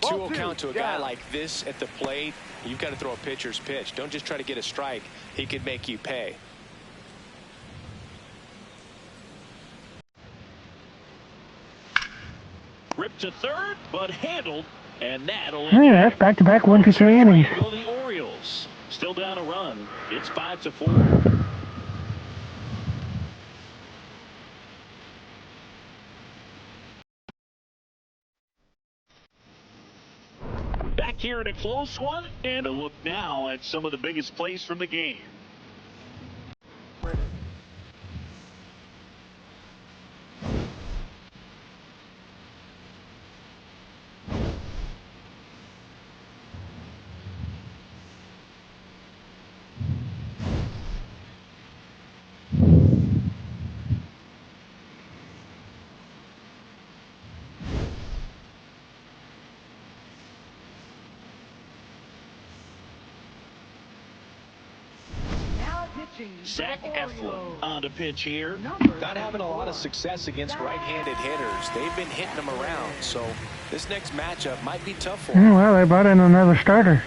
Two-0 count to a guy like this at the plate. You've got to throw a pitcher's pitch. Don't just try to get a strike. He could make you pay. Ripped to third, but handled, and that'll. Hey, that's back-to-back 1, 2, 3 innings. Go the Orioles. Still down a run. It's 5-4. Back here in a close one, and a look now at some of the biggest plays from the game. Zach Eflin on the pitch here. Not having a lot of success against right-handed hitters. They've been hitting them around, so this next matchup might be tough for them. Well, they brought in another starter.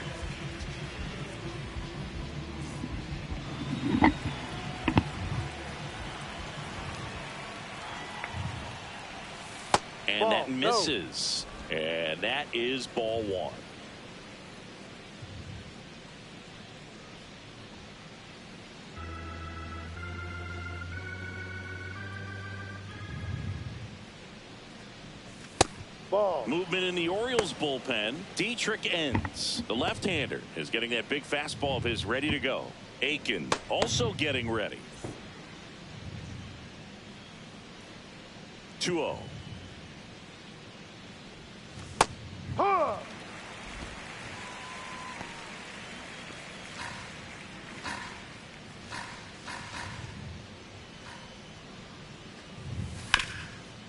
And that misses. And that is ball one. Movement in the Orioles bullpen. Dietrich ends. The left-hander is getting that big fastball of his ready to go. Aiken also getting ready. 2-0.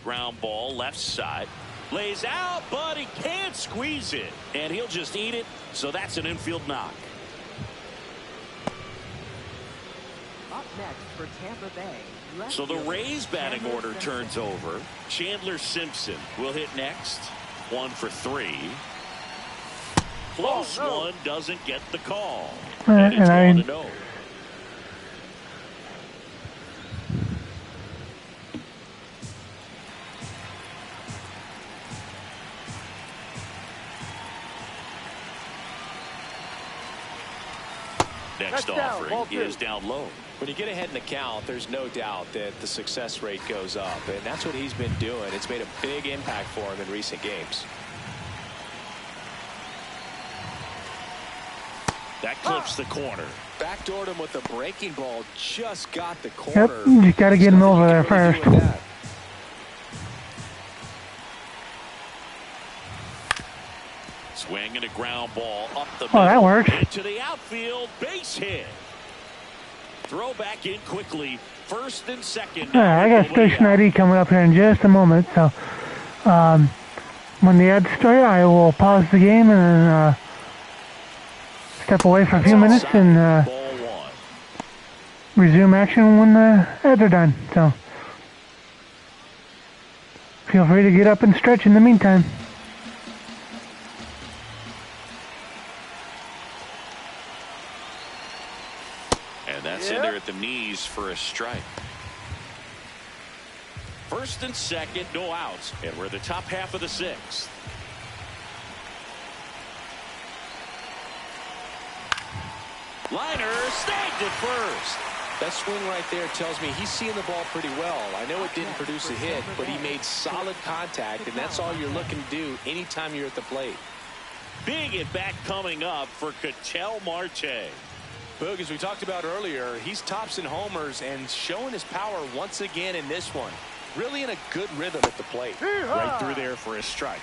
Ground ball left side. Lays out, but he can't squeeze it. And he'll just eat it. So that's an infield knock. Up next for Tampa Bay. So the Rays batting order turns over. Chandler Simpson will hit next. 1 for 3. Close one, doesn't get the call. And it's 1-0. Next offering is down low. When you get ahead in the count, there's no doubt that the success rate goes up, and that's what he's been doing. It's made a big impact for him in recent games. That clips the corner. Backdoored him with a breaking ball, just got the Yep, corner. you just got to get him over there first. Swing and a ground ball up the middle. That worked. Into the outfield, base hit. Throw back in quickly. First and second. I got station ID coming up here in just a moment. So when the ads start, I will pause the game and step away for a few minutes and resume action when the ads are done. So feel free to get up and stretch in the meantime. And that's in there at the knees for a strike. First and second, no outs. And we're at the top half of the sixth. Liner snagged it first. That swing right there tells me he's seeing the ball pretty well. I know it didn't produce a hit, but he made solid contact, and that's all you're looking to do anytime you're at the plate. Big at bat coming up for Ketel Marte. Boog, as we talked about earlier, he's tops in homers and showing his power once again in this one. Really in a good rhythm at the plate. Right through there for a strike.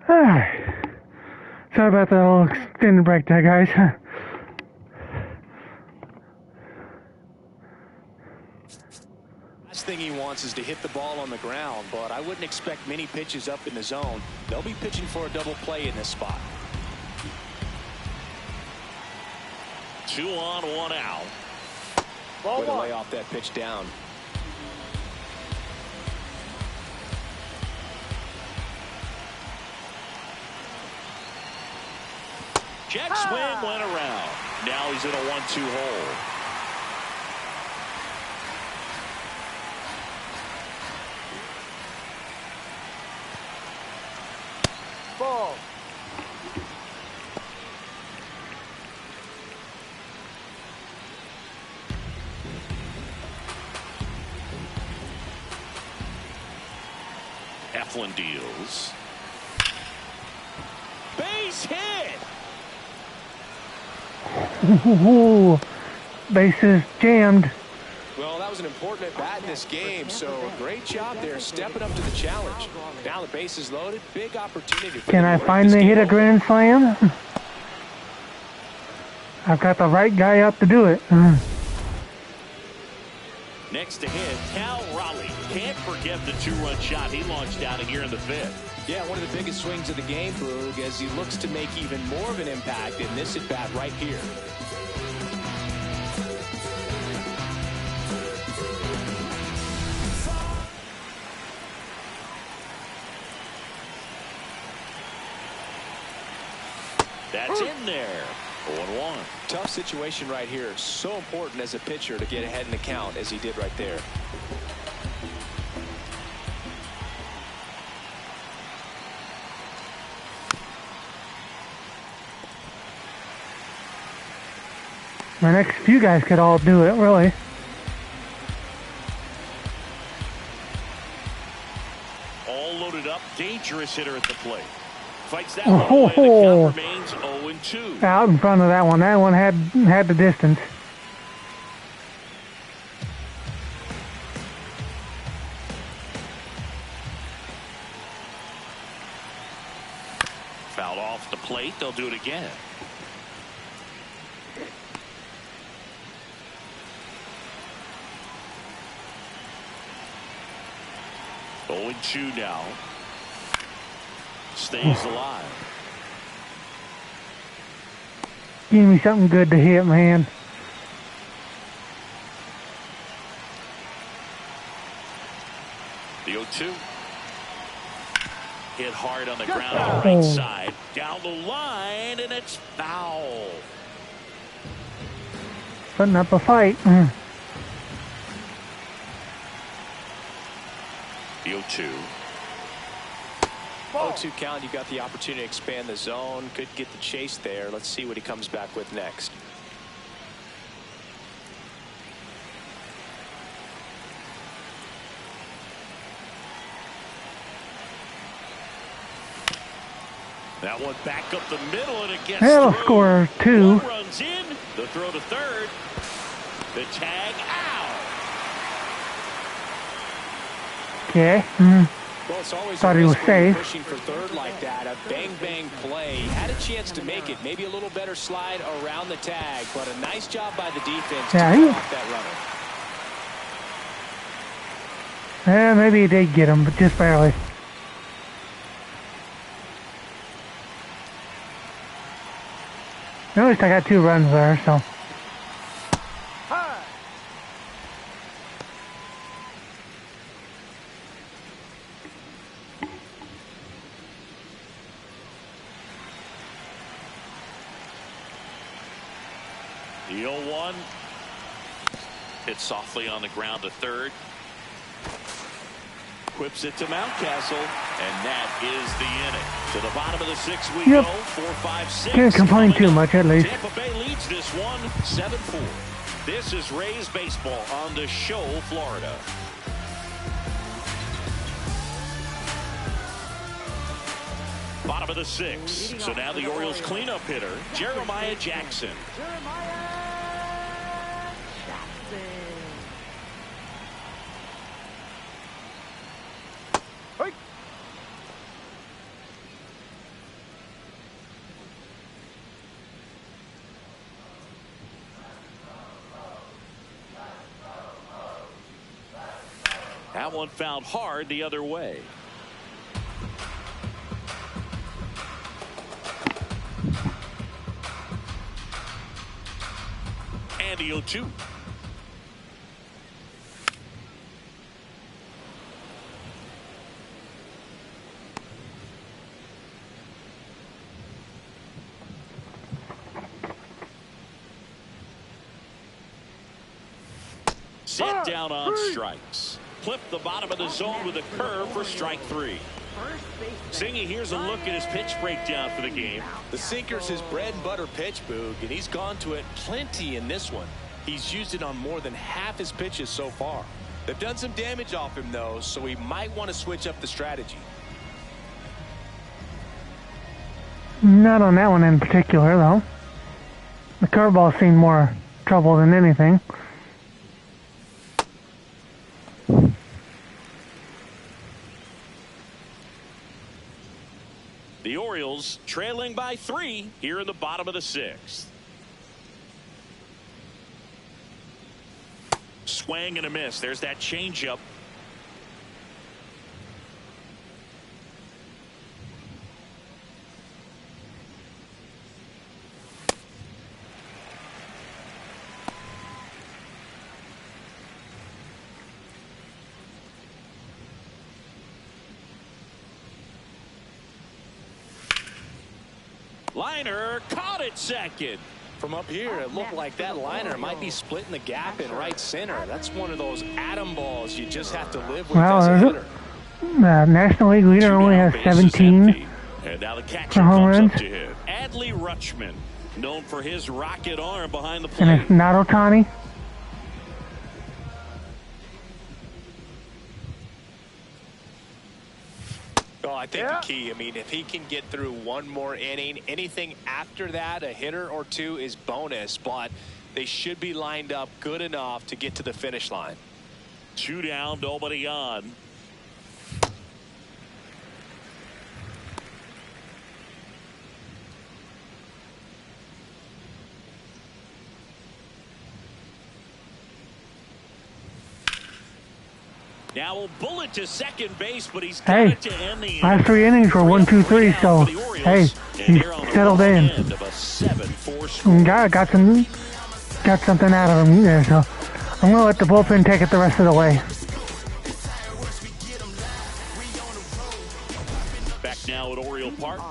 Alright. Sorry about that little extended break there, guys. Last thing he wants is to hit the ball on the ground, but I wouldn't expect many pitches up in the zone. They'll be pitching for a double play in this spot. 2 on, 1 out. Way to lay off that pitch down. Check swing went around. Now he's in a 1-2 hole. Ball. Eflin deals. Base hit. Ooh, bases jammed. Well, that was an important at-bat in this game, so great job there stepping up to the challenge. Now the base is loaded. Big opportunity. Can I finally hit a grand slam? I've got the right guy up to do it. Next to hit, Cal Raleigh. Can't forget the 2-run shot he launched out of here in the 5th. Yeah, one of the biggest swings of the game, Boog, as he looks to make even more of an impact in this at-bat right here. That's in there. 0-1. Tough situation right here. So important as a pitcher to get ahead in the count as he did right there. My next few guys could all do it, really. All loaded up. Dangerous hitter at the plate. Fights that one away. The count remains 0-2. Out in front of that one. That one had the distance. Fouled off the plate. They'll do it again. Oh, 0-2 now. Stays alive. Give me something good to hit, man. The 0-2. Hit hard on the ground on the right side. Down the line, and it's foul. Putting up a fight. The 0-2. 0-2 count. You got the opportunity to expand the zone. Could get the chase there. Let's see what he comes back with next. That one back up the middle, and it gets That'll through. score 2. One runs in. The throw to third. The tag out. Okay. Well, it's always Thought a he was risk when you're safe. pushing for third like that. A bang-bang play. Had a chance to make it. Maybe a little better slide around the tag, but a nice job by the defense to Yeah, cut off that runner. Maybe he did get him, but just barely. At least I got 2 runs there, so. High. The 0-1. Hit softly on the ground to third. Whips it to Mountcastle, and that is the inning. To the bottom of the 6th we Yep. go. 4-5-6. Can't complain too much, at least. Tampa Bay leads this one 7-4. This is Rays baseball on the show, Florida. Bottom of the 6th. So now the Orioles cleanup hitter, Jeremiah Jackson. That one found hard the other way. And the 0-2. Set down on strikes. Flip the bottom of the zone with a curve for strike 3. Singy, here's a look at his pitch breakdown for the game. The sinker's his bread and butter pitch, Boog, and he's gone to it plenty in this one. He's used it on more than half his pitches so far. They've done some damage off him, though, so he might want to switch up the strategy. Not on that one in particular, though. The curveball seemed more trouble than anything. The Orioles trailing by 3 here in the bottom of the 6th. Swing and a miss. There's that changeup. Liner caught it second. From up here, it looked like that liner might be splitting the gap in right center. That's one of those atom balls you just have to live with as a hitter. The National League leader only has 17 and now the catcher home comes runs. up to him. Adley Rutschman, known for his rocket arm behind the plate. And it's not Ohtani. Oh, I think the key, I mean, if he can get through one more inning, anything after that, a hitter or two is bonus, but they should be lined up good enough to get to the finish line. 2 down, nobody on. Now a bullet to second base, but he's got it to end the last 3 innings were 1, 2, 3. So hey, he's settled in. Got something out of him there. So I'm gonna let the bullpen take it the rest of the way. Back now at Oriole Park.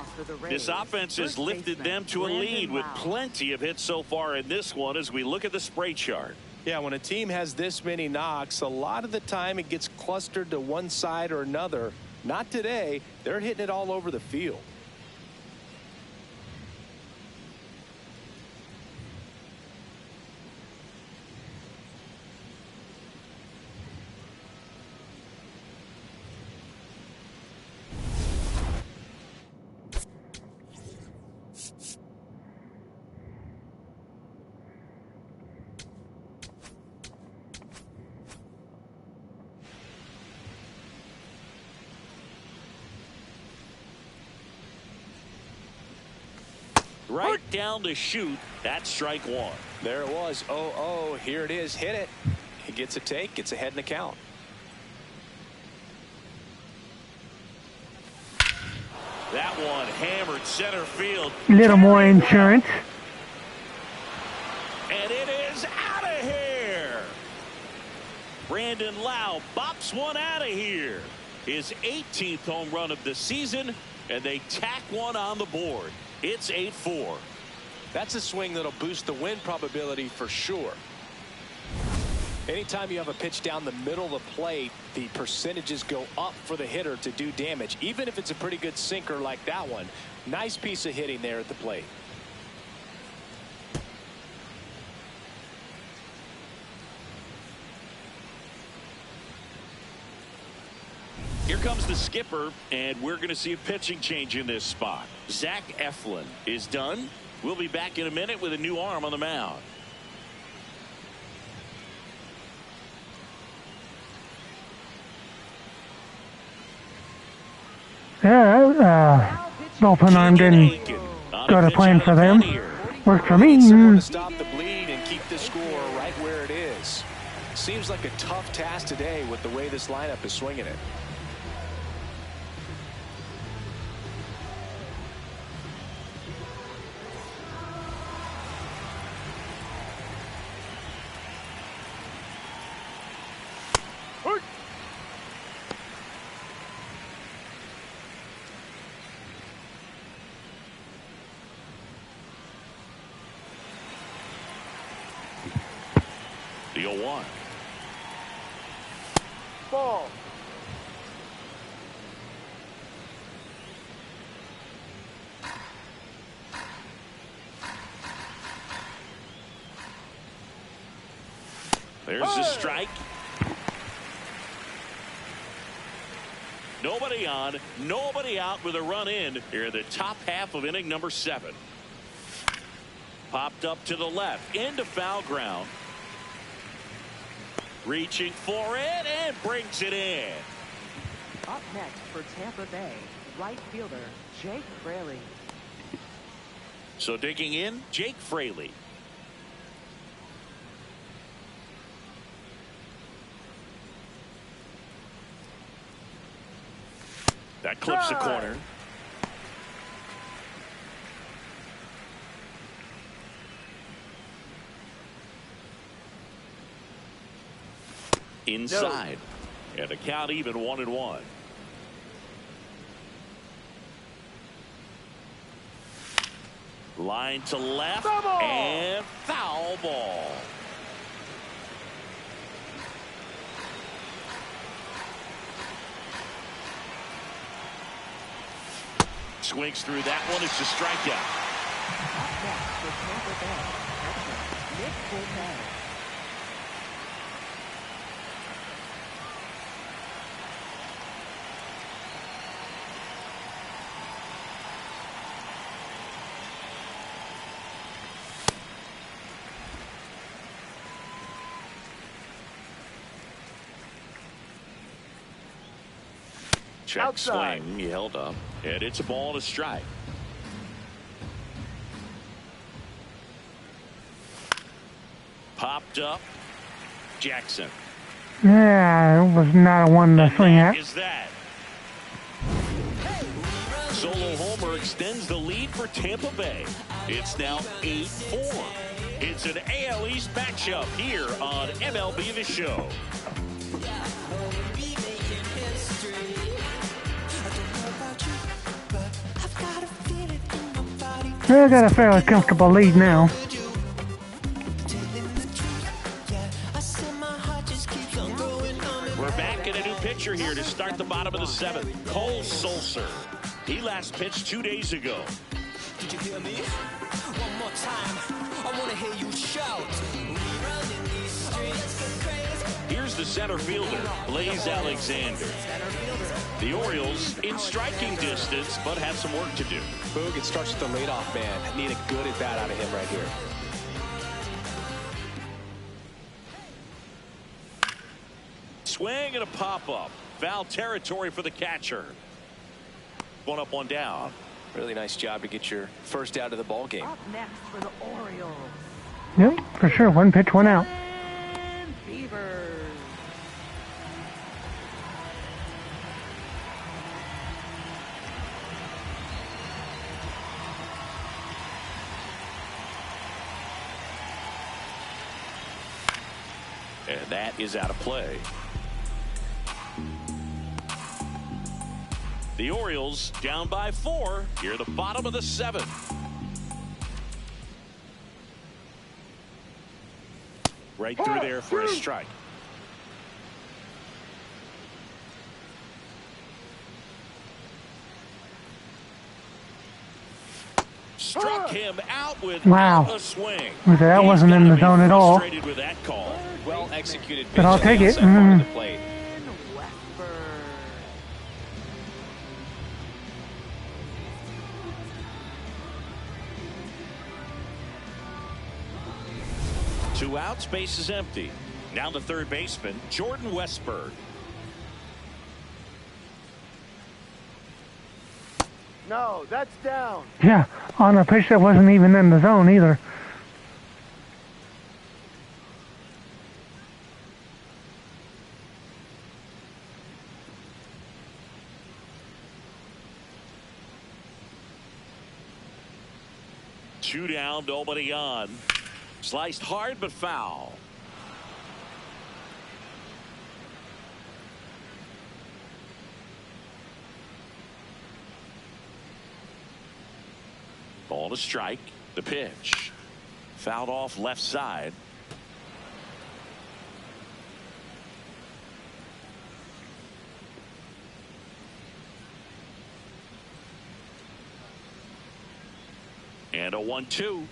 This offense has lifted them to a lead with plenty of hits so far in this one as we look at the spray chart. Yeah, when a team has this many knocks, a lot of the time it gets clustered to one side or another. Not today. They're hitting it all over the field. Right down to shoot. That's strike 1. There it was. 0-0. Here it is. Hit it. He gets a take. Gets ahead in the count. That one hammered center field. Little more insurance. And it is out of here. Brandon Lau bops one out of here. His 18th home run of the season, and they tack one on the board. It's 8-4. That's a swing that'll boost the win probability for sure. Anytime you have a pitch down the middle of the plate, the percentages go up for the hitter to do damage, even if it's a pretty good sinker like that one. Nice piece of hitting there at the plate. Here comes the skipper, and we're going to see a pitching change in this spot. Zach Eflin is done. We'll be back in a minute with a new arm on the mound. Yeah, bullpen arm didn't go to plan for them. Worked for me. Someone to stop the bleed and keep the score right where it is. Seems like a tough task today with the way this lineup is swinging it. The 0-1. Ball. There's the strike. Nobody on, nobody out with a run in here in the top half of inning number 7. Popped up to the left into foul ground. Reaching for it and brings it in. Up next for Tampa Bay, right fielder Jake Fraley. So digging in, Jake Fraley. That clips the corner. Inside. And the count even 1-1. Line to left and foul ball. Swings through that one. It's a strikeout. Up next for Tampa Bay, catcher Nick Bullpen. Check Outside. swing. He held up. And it's a ball and a strike. Popped up. Jackson. Yeah, it was not a one to swing That at. is that. Solo homer extends the lead for Tampa Bay. It's now 8-4. It's an AL East matchup here on MLB The Show. They got a fairly comfortable lead now. We're back in a new pitcher here to start the bottom of the 7th. Cole Sulser. He last pitched 2 days ago. Did you hear me? One more time. I want to hear you shout. Here's the center fielder, Blaze Alexander. The Orioles in striking distance, but have some work to do. Boog, it starts with the leadoff man. Need a good at bat out of him right here. Swing and a pop-up. Foul territory for the catcher. One up, one down. Really nice job to get your first out of the ball game. Up next for the Orioles, Yep, for sure. One pitch, one out. and Beavers. And that is out of play. The Orioles down by 4 here at the bottom of the 7th. Right through there for a strike. Struck him out with Wow. a swing. That wasn't in the zone at all. Frustrated with that call. Well executed pitch But I'll on the take it. outside part of the plate. And Westburg. 2 outs, base is empty. Now the third baseman, Jordan Westburg. No, that's down. Yeah, on a pitch that wasn't even in the zone either. 2 down, nobody on. Sliced hard but foul. Ball to strike. The pitch. Fouled off left side. And a 1-2.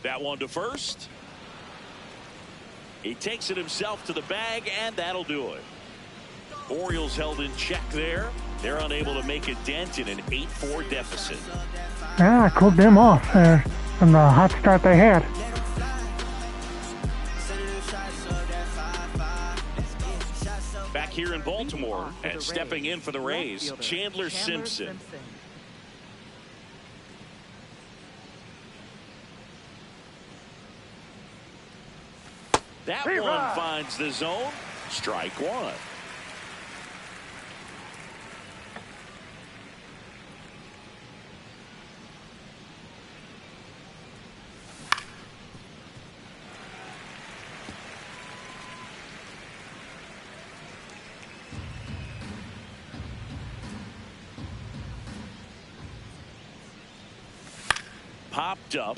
That one to first. He takes it himself to the bag, and that'll do it. Orioles held in check there. They're unable to make a dent in an 8-4 deficit. Yeah, I cooled them off from the hot start they had. Back here in Baltimore, and stepping in for the Rays, Chandler Simpson. That one finds the zone. Strike one. Popped up.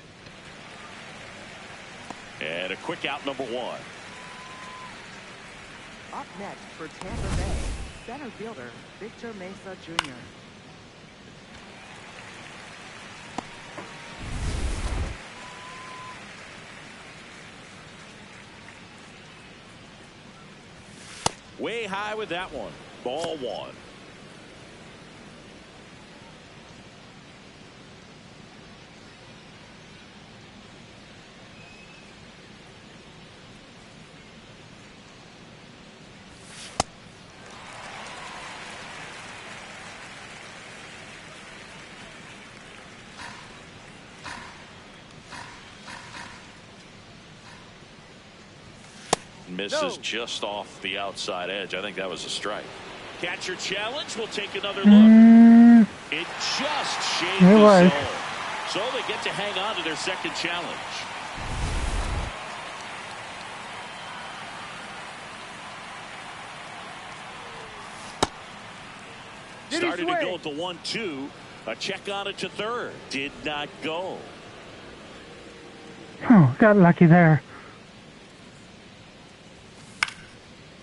And a quick out, number one. Up next for Tampa Bay, center fielder Victor Mesa Jr. Way high with that one. Ball one. Misses just off the outside edge. I think that was a strike. Catcher challenge. We'll take another look. It just shaved the zone. So they get to hang on to their second challenge. Started to go at the 1-2. A check on it to third. Did not go. Oh, got lucky there.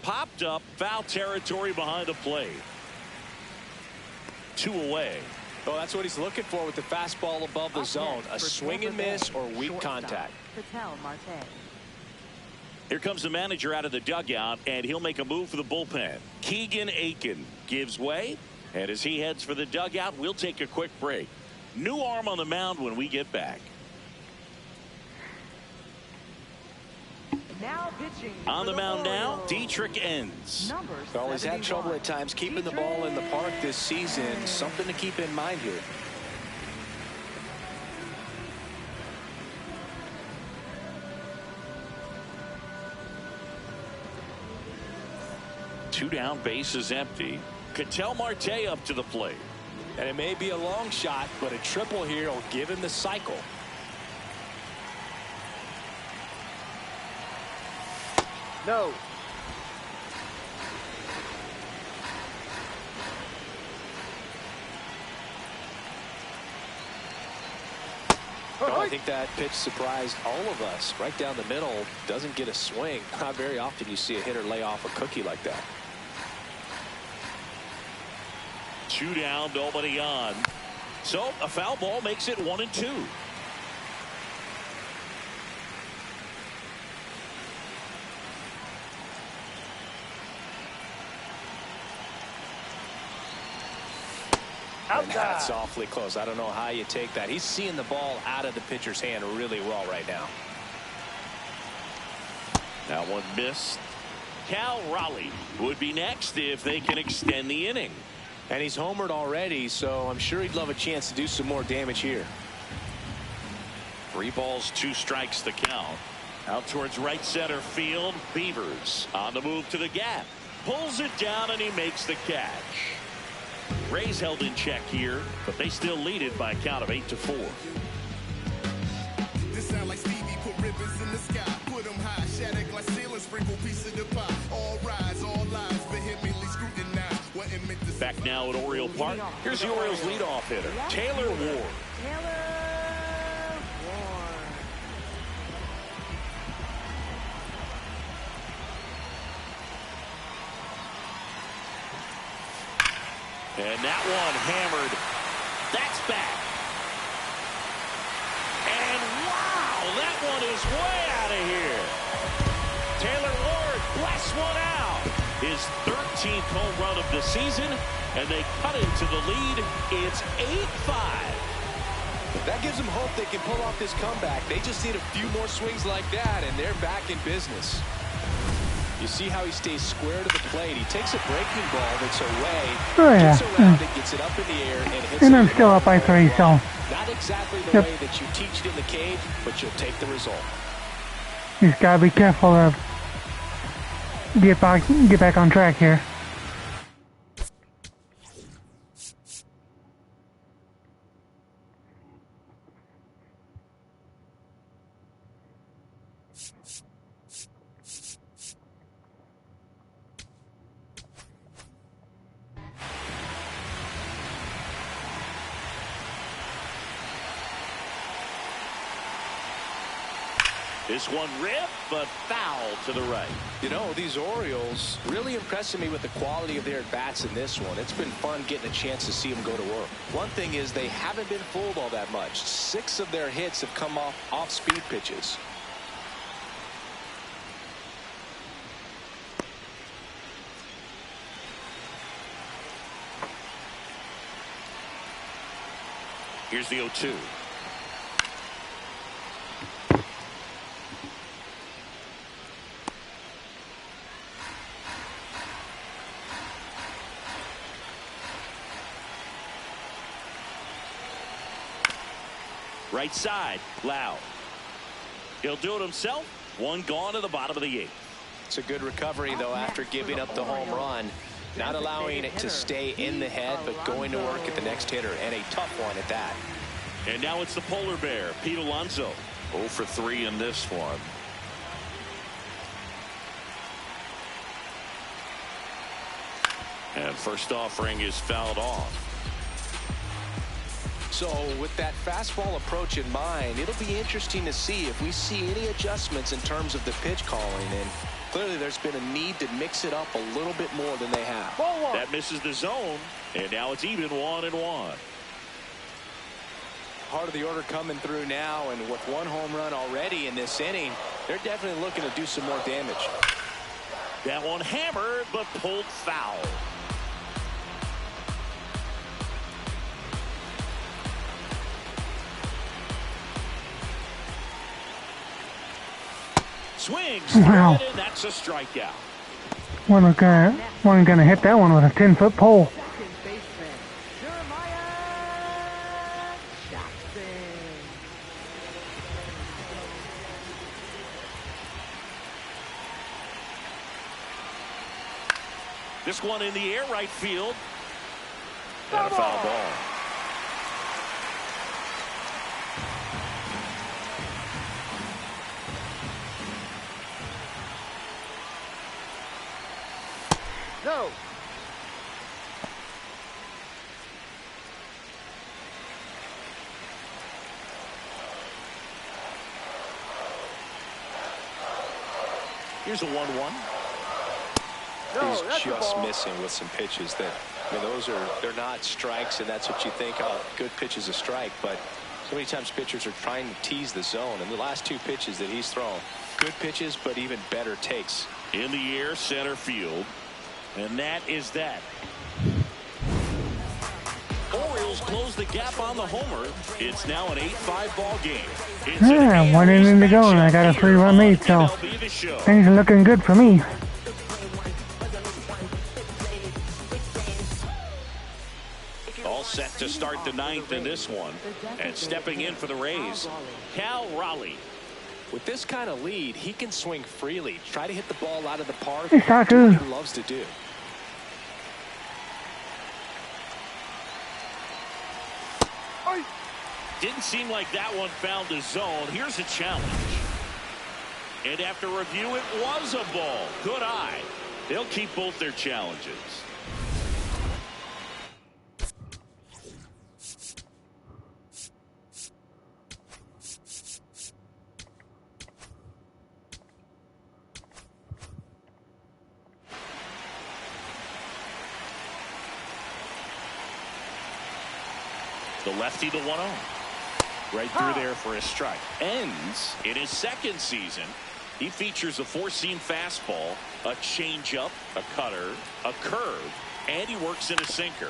Popped up, foul territory behind the plate. 2 away. Oh, that's what he's looking for with the fastball above the zone. A swing and miss or weak contact. Here comes the manager out of the dugout, and he'll make a move for the bullpen. Keegan Aiken gives way, and as he heads for the dugout, we'll take a quick break. New arm on the mound when we get back. Now pitching on the mound now, Dietrich Ends. Well, he's had trouble at times keeping the ball in the park this season. Something to keep in mind here. Two down, base is empty. Ketel Marte up to the plate. And it may be a long shot, but a triple here will give him the cycle. No. Well, I think that pitch surprised all of us. Right down the middle, doesn't get a swing. Not very often you see a hitter lay off a cookie like that. 2 down, nobody on. So a foul ball makes it 1-2. And that's awfully close. I don't know how you take that. He's seeing the ball out of the pitcher's hand really well right now. That one missed. Cal Raleigh would be next if they can extend the inning. And he's homered already, so I'm sure he'd love a chance to do some more damage here. 3 balls, 2 strikes the count. Out towards right center field. Beavers on the move to the gap. Pulls it down and he makes the catch. Rays held in check here, but they still lead it by a count of 8-4. This sound like Stevie put ribbons in the sky, put them high, shatter glass ceilings, sprinkle piece of the pie. All rise, all lies, vehemently scrutinized. What it meant to Back now at Oriole Park. Here's the Orioles leadoff hitter, Taylor Ward. And that one hammered. That's back. And wow, that one is way out of here. Taylor Ward blasts one out. His 13th home run of the season, and they cut into the lead. It's 8-5. That gives them hope they can pull off this comeback. They just need a few more swings like that, and they're back in business. You see how he stays square to the plate. He takes a breaking ball that's away, gets around it, gets it up in the air, and hits it. And I'm still up by 3, so. Not exactly the way that you teach it in the cage, but you'll take the result. You just gotta be careful to get back on track here. This one ripped, but foul to the right. You know, these Orioles really impressing me with the quality of their at-bats in this one. It's been fun getting a chance to see them go to work. One thing is they haven't been fooled all that much. 6 of their hits have come off speed pitches. Here's the 0-2. Right side, Lau. He'll do it himself. One gone to the bottom of the 8th. It's a good recovery, though, after giving up the home run. Not allowing it to stay in the head, but going to work at the next hitter, and a tough one at that. And now it's the polar bear, Pete Alonso. 0 for 3 in this one. And first offering is fouled off. So with that fastball approach in mind, it'll be interesting to see if we see any adjustments in terms of the pitch calling. And clearly there's been a need to mix it up a little bit more than they have. That misses the zone, and now it's even 1-1. Part of the order coming through now, and with 1 home run already in this inning, they're definitely looking to do some more damage. That one hammered, but pulled foul. Swings. Wow. And that's a strikeout. Wasn't gonna hit that one with a 10-foot pole. Second baseman, Jeremiah Jackson. This one in the air, right field. And a foul ball. No. Here's a 1-1. No, He's that's a just ball. missing with some pitches that, I mean, they're not strikes, and that's what you think, oh, good pitch is a strike, but so many times pitchers are trying to tease the zone, and the last 2 pitches that he's thrown, good pitches, but even better takes. In the air, center field. And that is that. Orioles close the gap on the homer. It's now an 8-5 ball game. It's Yeah, 1 inning to go, and I got a 3-run lead, so things are looking good for me. All set set to start the ninth in this one. And stepping in for the Rays, Cal Raleigh. With this kind of lead, he can swing freely. Try to hit the ball out of the park. Hey, Do Saku. what he loves to do. Didn't seem like that one found the zone. Here's a challenge. And after review, it was a ball. Good eye. They'll keep both their challenges. The lefty, the 1-0. Right through there for a strike. Ends in his second season. He features a four-seam fastball, a changeup, a cutter, a curve, and he works in a sinker.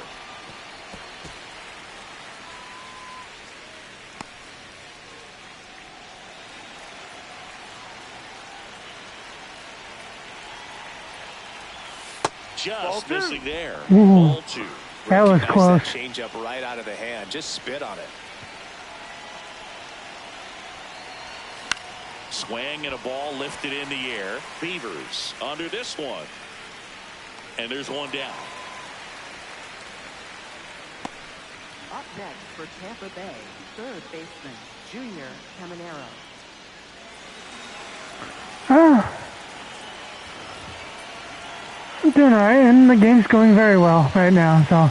Just missing there. Ball 2. That was Recognize close. that changeup right out of the hand. Just spit on it. Swing and a ball lifted in the air. Beavers under this one. And there's one down. Up next for Tampa Bay, third baseman, Junior Caminero. I'm doing alright, and the game's going very well right now, so.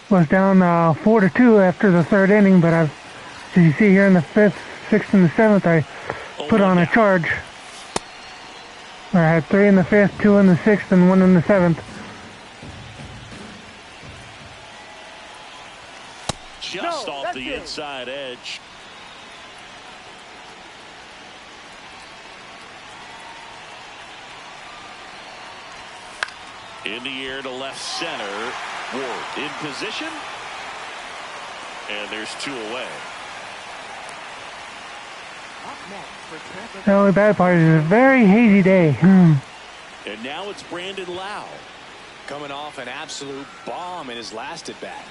Was down 4-2 after the third inning, but as you see here in the fifth, sixth, and the seventh, I put on a charge. Where I had 3 in the fifth, 2 in the sixth, and 1 in the seventh. Just off the inside edge. In the air to left center. Ward in position. And there's 2 away. Up next for Tampa The only bad part is it's a very hazy day. And now it's Brandon Lau. Coming off an absolute bomb in his last at bat.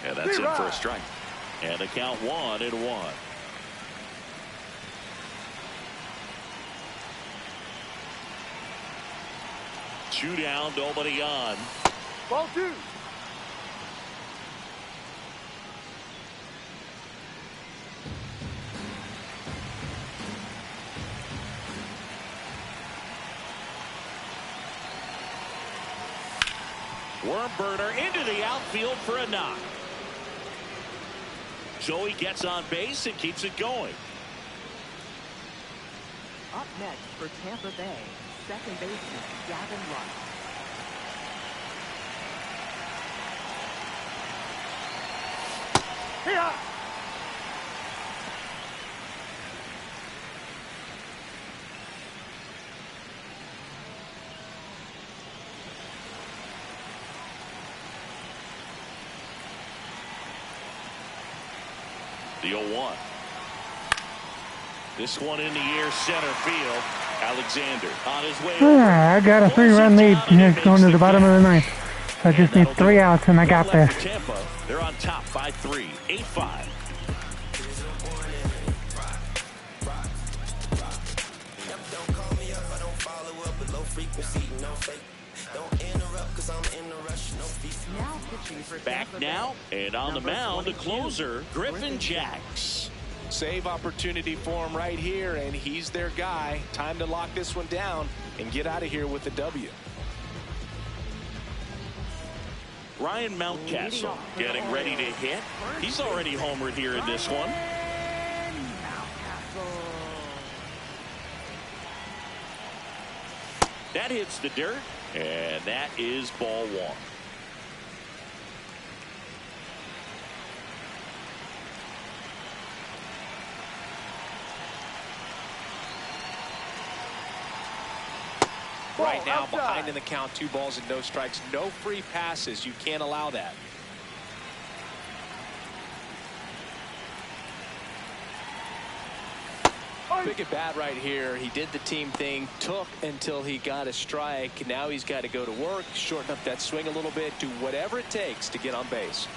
And that's in for a strike. And the count 1-1. Two down, nobody on. Ball 2. Worm burner into the outfield for a knock. Joey gets on base and keeps it going. Up next for Tampa Bay, second baseman, Gavin Lux. Here. The 0-1. This one in the air, center field. Alexander on his way over. I got a 3-run lead just going to the bottom of the ninth. So I just need 3 outs and I got this. Tampa, they're on top by 3, 8-5. Now pitching for Back Tampa now, Bay, and on the number mound, the 22, closer, Griffin Jacks. Save opportunity for him right here, and he's their guy. Time to lock this one down and get out of here with the W. Ryan Mountcastle getting ready to hit. He's already homered here in this one. That hits the dirt, and that is ball 1. Right now, behind in the count, 2 balls and no strikes. No free passes. You can't allow that. Big at bat right here. He did the team thing, took until he got a strike. Now he's got to go to work, shorten up that swing a little bit, do whatever it takes to get on base.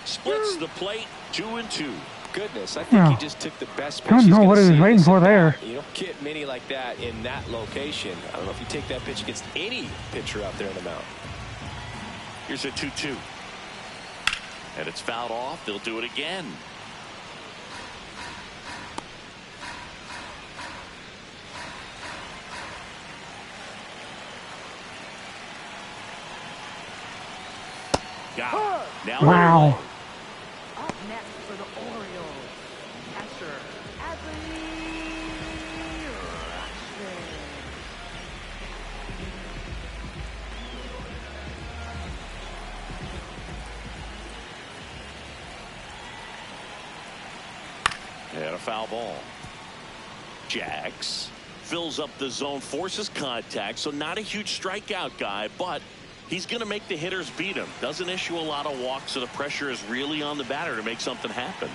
Splits the plate, 2-2. Goodness, I think he just took the best pitch. I don't know what he was waiting for there. You don't get many like that in that location. I don't know if you take that pitch against any pitcher out there in the mound. Here's a 2-2. And it's fouled off. They'll do it again. Got it. Now wow. Up next for the Orioles, catcher Adley Rutschman. And a foul ball. Jax fills up the zone, forces contact, so not a huge strikeout guy, but he's going to make the hitters beat him. Doesn't issue a lot of walks, so the pressure is really on the batter to make something happen.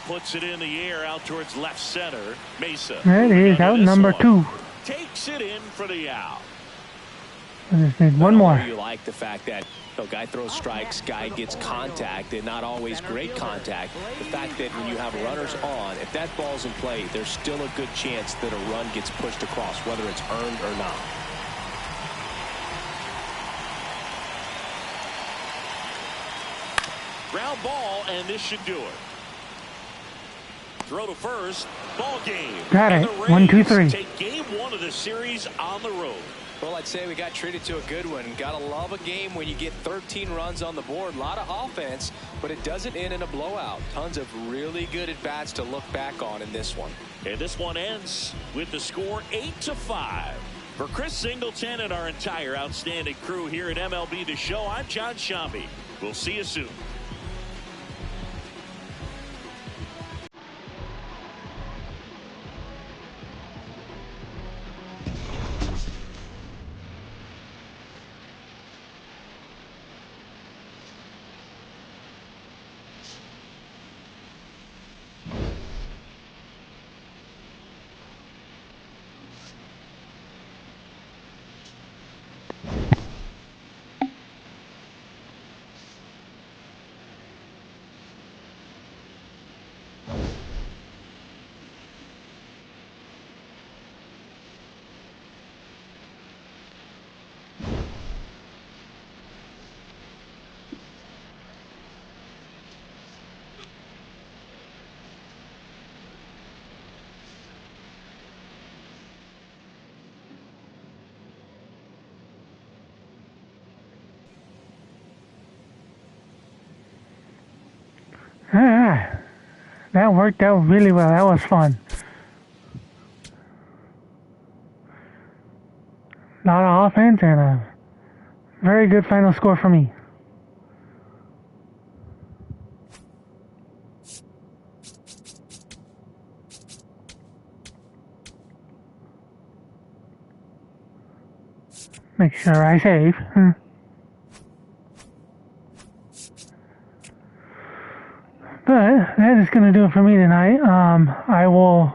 Puts it in the air out towards left center. Mesa. There it is, out number 2. Takes it in for the out. I just need one more. You like the fact that guy throws strikes, guy gets contact, and not always great contact. The fact that when you have runners on, if that ball's in play, there's still a good chance that a run gets pushed across, whether it's earned or not. Ground ball, and this should do it. Throw to first. Ball game. Got it. And the 1, 2, 3. Rays take game 1 of the series on the road. Well, I'd say we got treated to a good one. Gotta love a game when you get 13 runs on the board. A lot of offense, but it doesn't end in a blowout. Tons of really good at-bats to look back on in this one. And this one ends with the score 8-5. For Chris Singleton and our entire outstanding crew here at MLB The Show, I'm John Shambi. We'll see you soon. That worked out really well. That was fun. A lot of offense and a very good final score for me. Make sure I save. But that is going to do it for me tonight. I will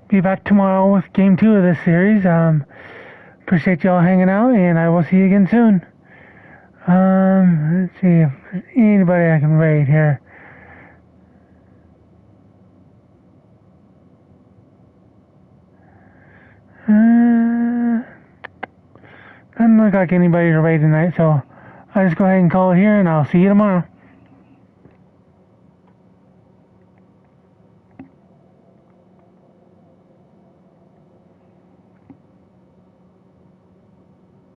be back tomorrow with game 2 of this series. Appreciate y'all hanging out, and I will see you again soon. Let's see if there's anybody I can rate here. Doesn't look like anybody to rate tonight, so I'll just go ahead and call it here, and I'll see you tomorrow.